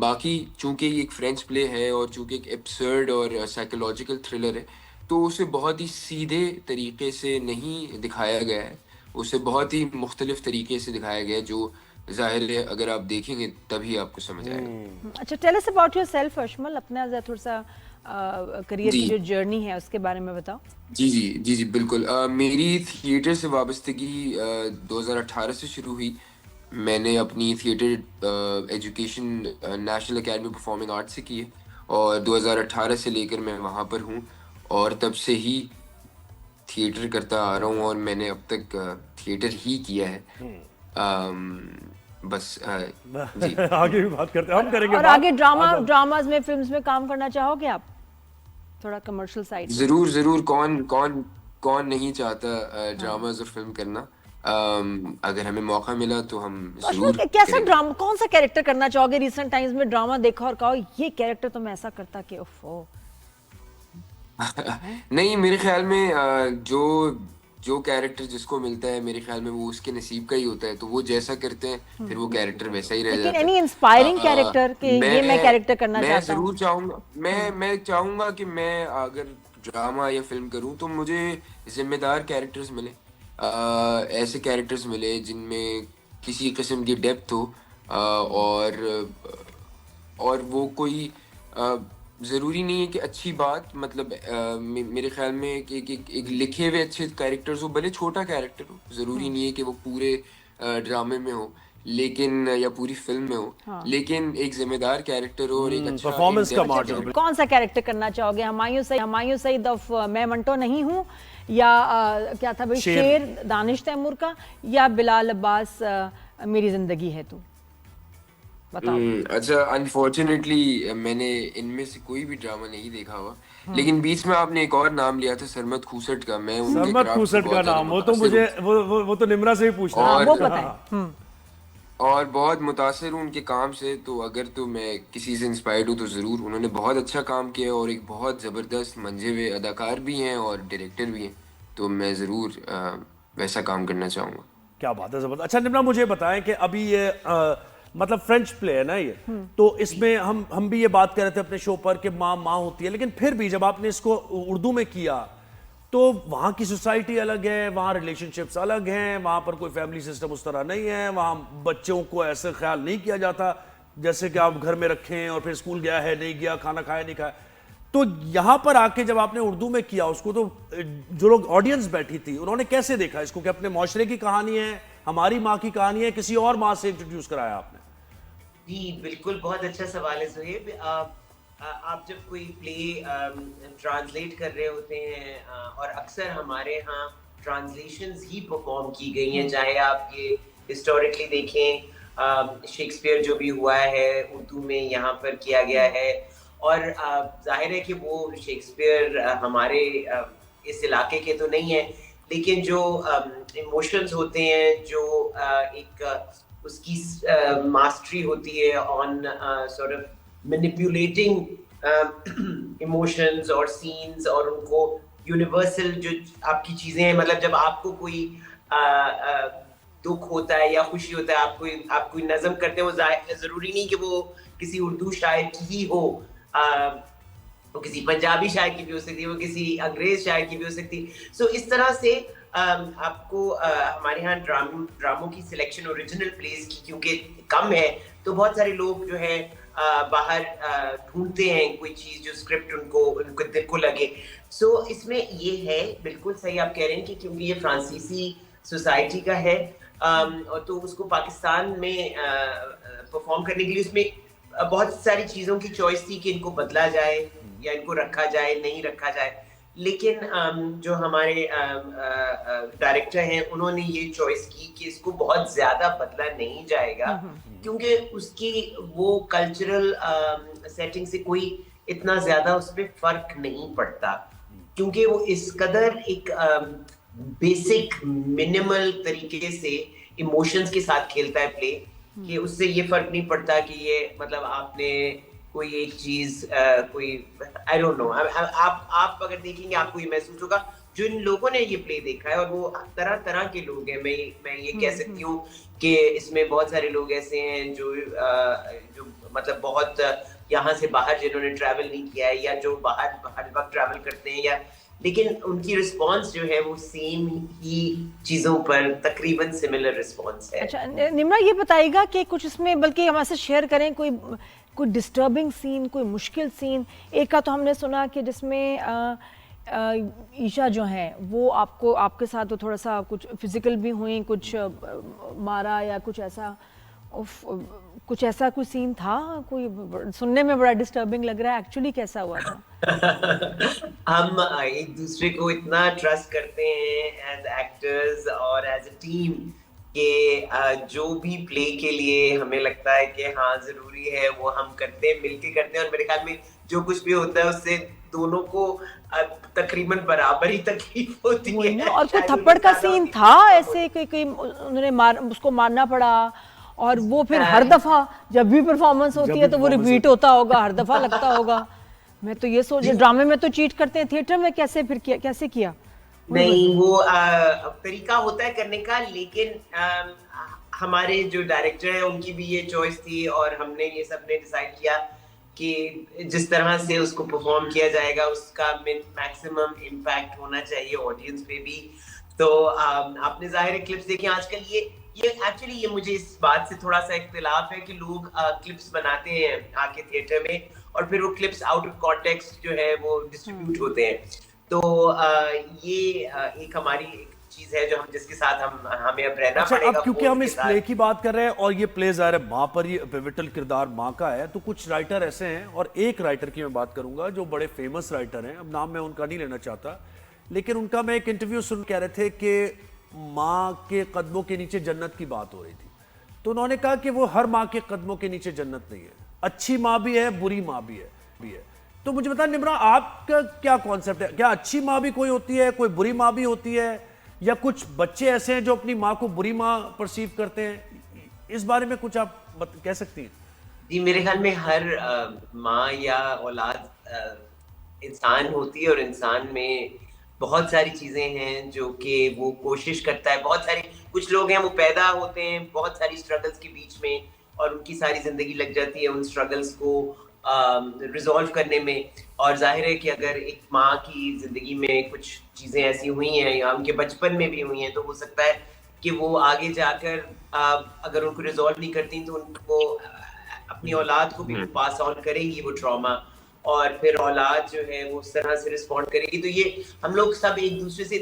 बाकी चूँकि ये एक फ्रेंच प्ले है और चूँकि एक एब्सर्ड और साइकोलॉजिकल थ्रिलर है तो उसे बहुत ही सीधे तरीके से नहीं दिखाया गया है. उसे बहुत ही मुख्तलिफ तरीके से दिखाया गया है जो जाहिर है अगर आप देखेंगे तभी आपको समझ आएगा. अच्छा, टेल अस अबाउट योरसेल्फ अशमल. अपना थोड़ा सा करियर की जो जर्नी है उसके बारे में बताओ. जी बिल्कुल. मेरी थिएटर से वाबस्तगी 2018 से शुरू हुई. मैंने अपनी theatre education national academy performing arts से की है और 2018 से लेकर मैं वहाँ पर हूँ और तब से ही थिएटर करता आ रहा हूँ और मैंने अब तक थिएटर ही किया है. बस जी. आगे भी बात करते हैं, हम करेंगे. और आगे ड्रामाज में, फिल्म्स में काम करना चाहोगे आप? थोड़ा कमर्शियल साइड. जरूर. कौन नहीं चाहता ड्रामाज और फिल्म करना. अगर हमें मौका मिला तो हम जरूर. कैसा ड्रामा, कौन सा कैरेक्टर करना चाहोगे? रिसेंट टाइम्स में ड्रामा देखा और कहो ये कैरेक्टर तो मैं ऐसा करता कि ओफो. नहीं, मेरे ख्याल में जो कैरेक्टर जिसको मिलता है मेरे ख्याल में वो उसके नसीब का ही होता है. तो वो जैसा करते हैं फिर वो कैरेक्टर वैसा ही रह जाता है. एनी इंस्पायरिंग कैरेक्टर कि ये मैं कैरेक्टर करना चाहता हूं? मैं जरूर चाहूंगा. मैं चाहूंगा कि मैं अगर ड्रामा या फिल्म करूं तो मुझे जिम्मेदार कैरेक्टर्स मिले. ऐसे कैरेक्टर्स मिले जिनमें किसी किस्म की डेप्थ हो और वो कोई ज़रूरी नहीं है कि अच्छी बात मतलब मेरे ख्याल में एक लिखे हुए अच्छे कैरेक्टर्स हो, भले छोटा कैरेक्टर हो. ज़रूरी नहीं है कि वो पूरे ड्रामे में हो लेकिन या पूरी फिल्म में हो लेकिन एक जिम्मेदार कैरेक्टर हो और एक अच्छा परफॉर्मेंस का मार्जिन. कौन सा कैरेक्टर करना चाहोगे? हमायूं सईद ऑफ मैं मंटो नहीं हूँ या क्या था भाई शेर दानिश तैमूर का या बिलाल अब्बास मेरी जिंदगी है तू? अच्छा, अनफॉर्चुनेटली मैंने इनमें से कोई भी ड्रामा नहीं देखा हुआ, लेकिन बीच में आपने एक और नाम लिया था सरमद खूसट का। मैं उनके सरमद क्राफ्ट खूसट से का बहुत ज्यादा नाम, वो तो मुतासिर मुझे हूँ वो तो निम्रा से ही पूछना और वो पता है। और बहुत मुतासिर हूँ उनके काम से। तो अगर तो मैं किसी से इंस्पायर्ड हूँ तो ज़रूर, उन्होंने बहुत अच्छा काम किया और एक बहुत ज़बरदस्त मंझे हुए अदाकार भी हैं और डायरेक्टर भी हैं, तो मैं ज़रूर वैसा काम करना चाहूँगा। क्या बात है, जबरदस्त। अच्छा निम्रा, मुझे बताएं कि अभी ये मतलब फ्रेंच प्ले है ना ये, तो इसमें हम भी ये बात कर रहे थे अपने शो पर कि माँ माँ होती है, लेकिन फिर भी जब आपने इसको उर्दू में किया तो वहाँ की सोसाइटी अलग है, वहाँ रिलेशनशिप्स अलग हैं, वहाँ पर कोई फैमिली सिस्टम उस तरह नहीं है, वहाँ बच्चों को ऐसे ख्याल नहीं किया जाता जैसे कि आप घर में रखें और फिर स्कूल गया है नहीं गया, खाना खाया नहीं खाया। तो यहाँ पर आके जब आपने उर्दू में किया उसको, तो जो लोग ऑडियंस बैठी थी उन्होंने कैसे देखा इसको कि अपने माशरे की कहानी है, हमारी माँ की कहानी है, किसी और माँ से इंट्रोड्यूस कराया आपने? जी बिल्कुल, बहुत अच्छा सवाल है सुहेब। आप जब कोई प्ले ट्रांसलेट कर रहे होते हैं और अक्सर हमारे यहाँ ट्रांसलेशंस ही परफॉर्म की गई हैं, चाहे आप ये हिस्टोरिकली देखें, शेक्सपियर जो भी हुआ है उर्दू में यहाँ पर किया गया है, और जाहिर है कि वो शेक्सपियर हमारे इस इलाके के तो नहीं है, लेकिन जो इमोशंस होते हैं, जो एक उसकी मास्टरी होती है on sort of manipulating emotions और सीन्स, और उनको यूनिवर्सल जो आपकी चीजें हैं, मतलब जब आपको कोई दुख होता है या खुशी होता है, आप कोई नज़म करते हैं, वो जरूरी नहीं कि वो किसी उर्दू शायर की ही हो, वो किसी पंजाबी शायर की भी हो सकती है, वो किसी अंग्रेज शायर की भी हो सकती है। सो इस तरह से आपको हमारे यहाँ ड्रामों की सिलेक्शन ओरिजिनल प्लेस की क्योंकि कम है, तो बहुत सारे लोग जो है बाहर ढूंढते हैं कोई चीज जो स्क्रिप्ट उनको दिल को लगे। सो इसमें ये है, बिल्कुल सही आप कह रहे हैं कि क्योंकि ये फ्रांसीसी सोसाइटी का है, और तो उसको पाकिस्तान में परफॉर्म करने के लिए उसमें बहुत सारी चीजों की चॉइस थी कि इनको बदला जाए या इनको रखा जाए, नहीं रखा जाए, लेकिन जो हमारे डायरेक्टर हैं उन्होंने ये चॉइस की कि इसको बहुत ज्यादा बदला नहीं जाएगा, क्योंकि उसकी वो कल्चरल सेटिंग से कोई इतना ज्यादा उस पर फर्क नहीं पड़ता, क्योंकि वो इस कदर एक बेसिक मिनिमल तरीके से इमोशंस के साथ खेलता है प्ले, कि उससे ये फर्क नहीं पड़ता कि ये मतलब आपने कोई एक चीज कोई आई डोंट नो, आप अगर देखेंगे आपको ये महसूस होगा, जिन लोगों ने ये प्ले देखा है, और वो तरह तरह के लोग हैं, मैं ये कह सकती हूँ कि इसमें बहुत सारे लोग ऐसे हैं जो मतलब बहुत यहाँ से बाहर जिन्होंने ट्रैवल नहीं किया है, या जो बाहर हर वक्त ट्रैवल करते हैं, या लेकिन उनकी रिस्पांस जो है वो सेम ही चीजों पर तकरीबन सिमिलर रिस्पांस है। अच्छा निम्रा, ये बताइएगा कि कुछ इसमें बल्कि हमारे से शेयर करें कोई डिस्टर्बिंग सीन, कोई मुश्किल सीन। एक का तो हमने सुना कि जिसमें ईशा जो हैं वो आपके साथ तो थोड़ा सा कुछ फिजिकल भी हुई, कुछ मारा या कुछ ऐसा, कुछ ऐसा कोई सीन था, कोई सुनने में बड़ा डिस्टर्बिंग लग रहा है, एक्चुअली कैसा हुआ था? हम एक दूसरे को इतना ट्रस्ट करते हैं एज एक्टर्स और एज अ टीम कि जो भी प्ले के लिए हमें लगता है कि हाँ जरूरी है वो हम करते हैं, मिलके करते हैं, और मेरे ख्याल में जो कुछ भी होता है उससे दोनों को तकरीबन बराबर ही तकलीफ होती है। और कोई थप्पड़ का सीन था ऐसे कोई उन्होंने उसको मारना पड़ा, और वो फिर हर दफा जब भी परफॉर्मेंस होती है तो वो रिपीट होता होगा, हर दफा लगता होगा। मैं तो ये सोच, ड्रामे में तो चीट करते हैं, थिएटर में कैसे किया? नहीं, वो तरीका होता है करने का, लेकिन हमारे जो डायरेक्टर हैं उनकी भी ये चॉइस थी, और हमने ये सबने डिसाइड किया कि जिस तरह से उसको परफॉर्म किया जाएगा उसका मैक्सिमम इम्पैक्ट होना चाहिए ऑडियंस पे भी। तो आपने जाहिर क्लिप्स देखी आजकल, ये एक्चुअली ये मुझे इस बात से थोड़ा सा इख्तिलाफ है कि लोग क्लिप्स बनाते हैं आके थिएटर में, और फिर वो क्लिप्स आउट ऑफ कॉन्टेक्स्ट जो है वो डिस्ट्रीब्यूट होते हैं। तो ये एक हमारी एक चीज है जो जिसके साथ हमें अब रहना पड़ेगा। अब क्योंकि हम इस प्ले की बात कर रहे हैं और ये प्ले ज़ाहिर है माँ पर, ये पिवटल किरदार माँ का है, तो कुछ राइटर ऐसे हैं, और एक राइटर की मैं बात करूंगा जो बड़े फेमस राइटर हैं, अब नाम मैं उनका नहीं लेना चाहता, लेकिन उनका मैं एक इंटरव्यू सुन कह रहे थे कि माँ के कदमों के नीचे जन्नत की बात हो रही थी। तो उन्होंने कहा कि वो हर माँ के कदमों के नीचे जन्नत नहीं है, अच्छी माँ भी है, बुरी माँ भी है। तो मुझे बता निम्रा, आपका क्या कॉन्सेप्ट है? क्या अच्छी माँ भी कोई होती है, कोई बुरी माँ भी होती है, या कुछ बच्चे ऐसे हैं जो अपनी माँ को बुरी माँ परसीव करते हैं? इस बारे में कुछ आप कह सकती हैं? जी, मेरे ख्याल में हर माँ या औलाद इंसान होती है, और इंसान में बहुत सारी चीजें हैं जो कि वो कोशिश करता है। बहुत सारे कुछ लोग हैं वो पैदा होते हैं बहुत सारी स्ट्रगल्स के बीच में, और उनकी सारी जिंदगी लग जाती है उन स्ट्रगल्स को रिजॉल्व करने में। और जाहिर है कि अगर एक माँ की जिंदगी में कुछ चीजें ऐसी हुई हैं या उनके बचपन में भी हुई हैं, तो हो सकता है कि वो आगे जाकर अगर उनको रिजॉल्व नहीं करती तो उनको अपनी औलाद को भी पास ऑन करेंगी वो ट्रॉमा, और फिर औलाद जो है वो उस तरह से रिस्पॉन्ड करेगी। तो ये हम लोग सब एक दूसरे से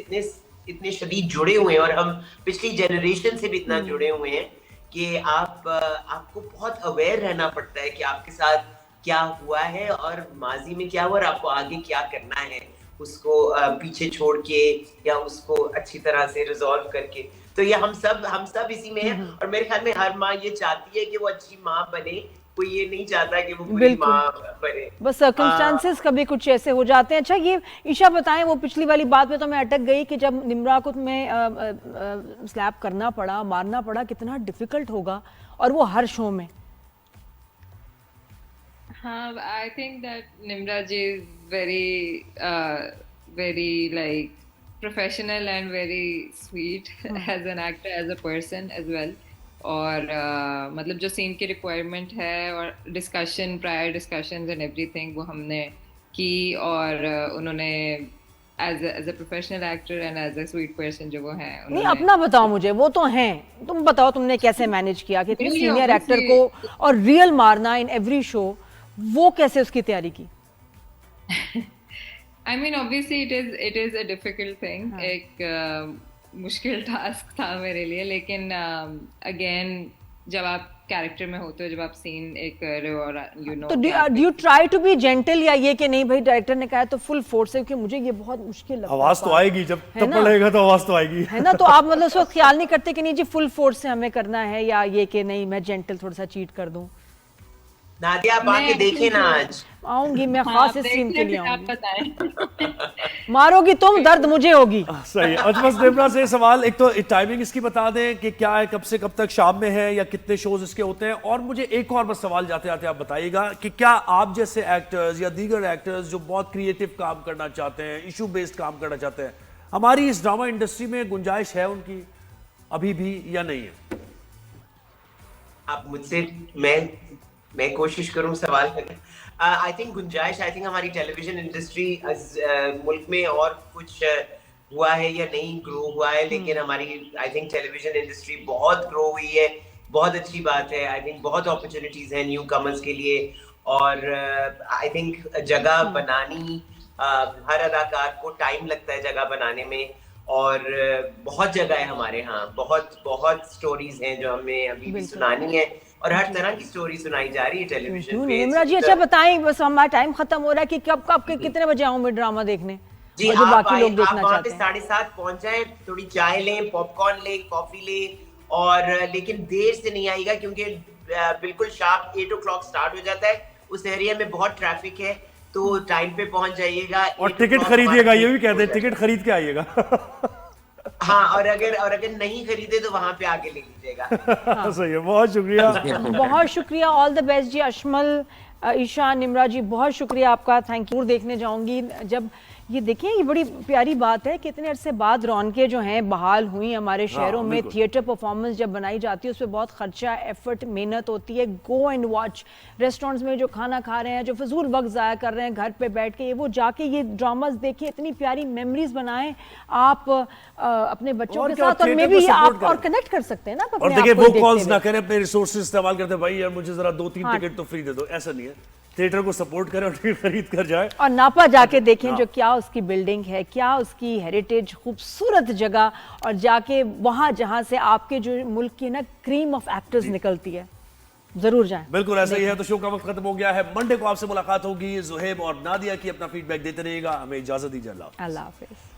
इतने शदीद जुड़े हुए हैं, और हम पिछली जनरेशन से भी इतना जुड़े हुए हैं कि आपको बहुत अवेयर रहना पड़ता है कि आपके साथ क्या हुआ है और माजी में क्या हुआ और आपको आगे क्या करना है, उसको पीछे छोड़ के या उसको अच्छी तरह से रिजॉल्व करके। तो ये हम सब इसी में हैं, और मेरे ख्याल में हर माँ ये चाहती है कि वो अच्छी माँ बने, कोई ये नहीं चाहता कि वो बुरी माँ बने। बस सर्कमस्टांसेस कभी कुछ ऐसे हो जाते हैं। अच्छा, ये ईशा बताएं, वो पिछली वाली बात पे तो मैं अटक गई कि जब निम्रा को तुम्हें स्लैप करना पड़ा, मारना पड़ा, कितना डिफिकल्ट होगा, और वो हर शो में। हाँ, I think that Nimra ji is very like professional and very sweet as an actor, as a person as well. और मतलब जो सीन की रिक्वायरमेंट है और discussion, prior discussions and everything वो हमने की, और उन्होंने as a professional actor and as a sweet person जो वो हैं। नहीं, अपना बताओ मुझे, वो तो हैं, तुम बताओ तुमने कैसे मैनेज किया कि इतने सीनियर एक्टर को और रियल मारना इन एवरी शो, वो कैसे उसकी तैयारी की? I mean obviously it is a difficult thing, एक मुश्किल टास्क था मेरे लिए, लेकिन अगेन जब आप कैरेक्टर में होते हो, जब आप सीन एक कर रहे हो और यू नो, तो do you try to be gentle, या ये कि नहीं भाई डायरेक्टर ने कहा है तो फुल फोर्स से, क्योंकि मुझे ये बहुत मुश्किल लगता है। आवाज तो आएगी, जब थप्पड़ लगेगा तो आवाज तो आएगी, है ना? तो आप मतलब उसको ख्याल नहीं करते कि नहीं जी फुल फोर्स से हमें करना है, या ये कि नहीं मैं जेंटल थोड़ा सा चीट कर दूं? नादिया, आप आके देखें ना, आज आऊंगी मैं, खास इस सीन के लिए आऊंगी। मारोगी तुम, दर्द मुझे होगी। सही है। अच्छा, बस निम्रा से सवाल, एक तो टाइमिंग इसकी बता दें कि क्या है, कब से कब तक शाम में है, या कितने शोज इसके होते हैं? और मुझे एक और बस सवाल जाते जाते आप बताइएगा कि क्या आप जैसे एक्टर्स या दीगर एक्टर्स जो बहुत क्रिएटिव काम करना चाहते हैं, इशू बेस्ड काम करना चाहते हैं, हमारी इस ड्रामा इंडस्ट्री में गुंजाइश है उनकी अभी भी या नहीं है? आप मुझसे, मैं कोशिश करूं सवाल करने। आई थिंक गुंजाइश, आई थिंक हमारी टेलीविजन इंडस्ट्री मुल्क में और कुछ हुआ है या नहीं ग्रो हुआ है, लेकिन हमारी आई थिंक टेलीविजन इंडस्ट्री बहुत ग्रो हुई है, बहुत अच्छी बात है। आई थिंक बहुत अपॉर्चुनिटीज हैं न्यू कमर्स के लिए, और आई थिंक जगह बनानी, हर अदाकार को टाइम लगता है जगह बनाने में, और बहुत जगह है हमारे यहाँ, बहुत स्टोरीज हैं जो हमें अभी भी सुनानी है, और हर तरह की स्टोरी सुनाई जा रही है टेलीविजन पे। निम्रा जी, अच्छा बताएं, बस हमारा टाइम खत्म हो रहा है कि कब कितने बजे आऊं मैं ड्रामा देखने? जी, जो बाकी लोग देखना वहाँ चाहते पे हैं। 7:30 पहुंच जाएं, थोड़ी चाय लें, पॉपकॉर्न लें, कॉफी लें, और लेकिन देर से नहीं आएगा, क्योंकि बिल्कुल शार्प 8 o'clock स्टार्ट हो जाता है। उस एरिया में बहुत ट्रैफिक है, तो टाइम पे पहुंच जाइएगा। और टिकट खरीदिएगा, ये भी कहते हैं, टिकट खरीद के आइएगा। हाँ, और अगर नहीं खरीदे तो वहां पे आके ले लीजिएगा। सही है, बहुत शुक्रिया। बहुत शुक्रिया, ऑल द बेस्ट जी। अशमल, ईशा, निम्रा जी, बहुत शुक्रिया आपका, थैंक यू। देखने जाऊंगी जब ये देखिए, ये बड़ी प्यारी बात है कि इतने अरसे बाद रौनकें जो हैं बहाल हुई हमारे शहरों में। थिएटर परफॉर्मेंस जब बनाई जाती है उसमें बहुत खर्चा, एफर्ट, मेहनत होती है। गो एंड वॉच, रेस्टोरेंट्स में जो खाना खा रहे हैं, जो फजूल वक्त ज़ाया कर रहे हैं घर पे बैठ के, वो जाके ये ड्रामास देखिए, इतनी प्यारी मेमोरीज बनाएं आप अपने बच्चों के साथ, और मे भी आप और कनेक्ट कर सकते हैं ना। और देखिए, वो कॉल्स ना करें, अपने रिसोर्सेज इस्तेमाल करते, भाई यार मुझे जरा 2-3 टिकट तो फ्री दे दो, ऐसा नहीं है। थिएटर को सपोर्ट करें और टिकट खरीद कर जाए, और नापा जाके देखें जो क्या उसकी बिल्डिंग है, क्या उसकी हेरिटेज, खूबसूरत जगह, और जाके वहां जहां से आपके जो मुल्क की ना क्रीम ऑफ एक्टर्स निकलती है, जरूर जाएं। बिल्कुल ऐसा ही है। तो शो का वक्त खत्म हो गया है। मंडे को आपसे मुलाकात होगी। ज़ुहैब और नादिया की अपना फीडबैक देते रहिएगा। हमें इजाजत दीजिए। अल्लाह हाफिज़।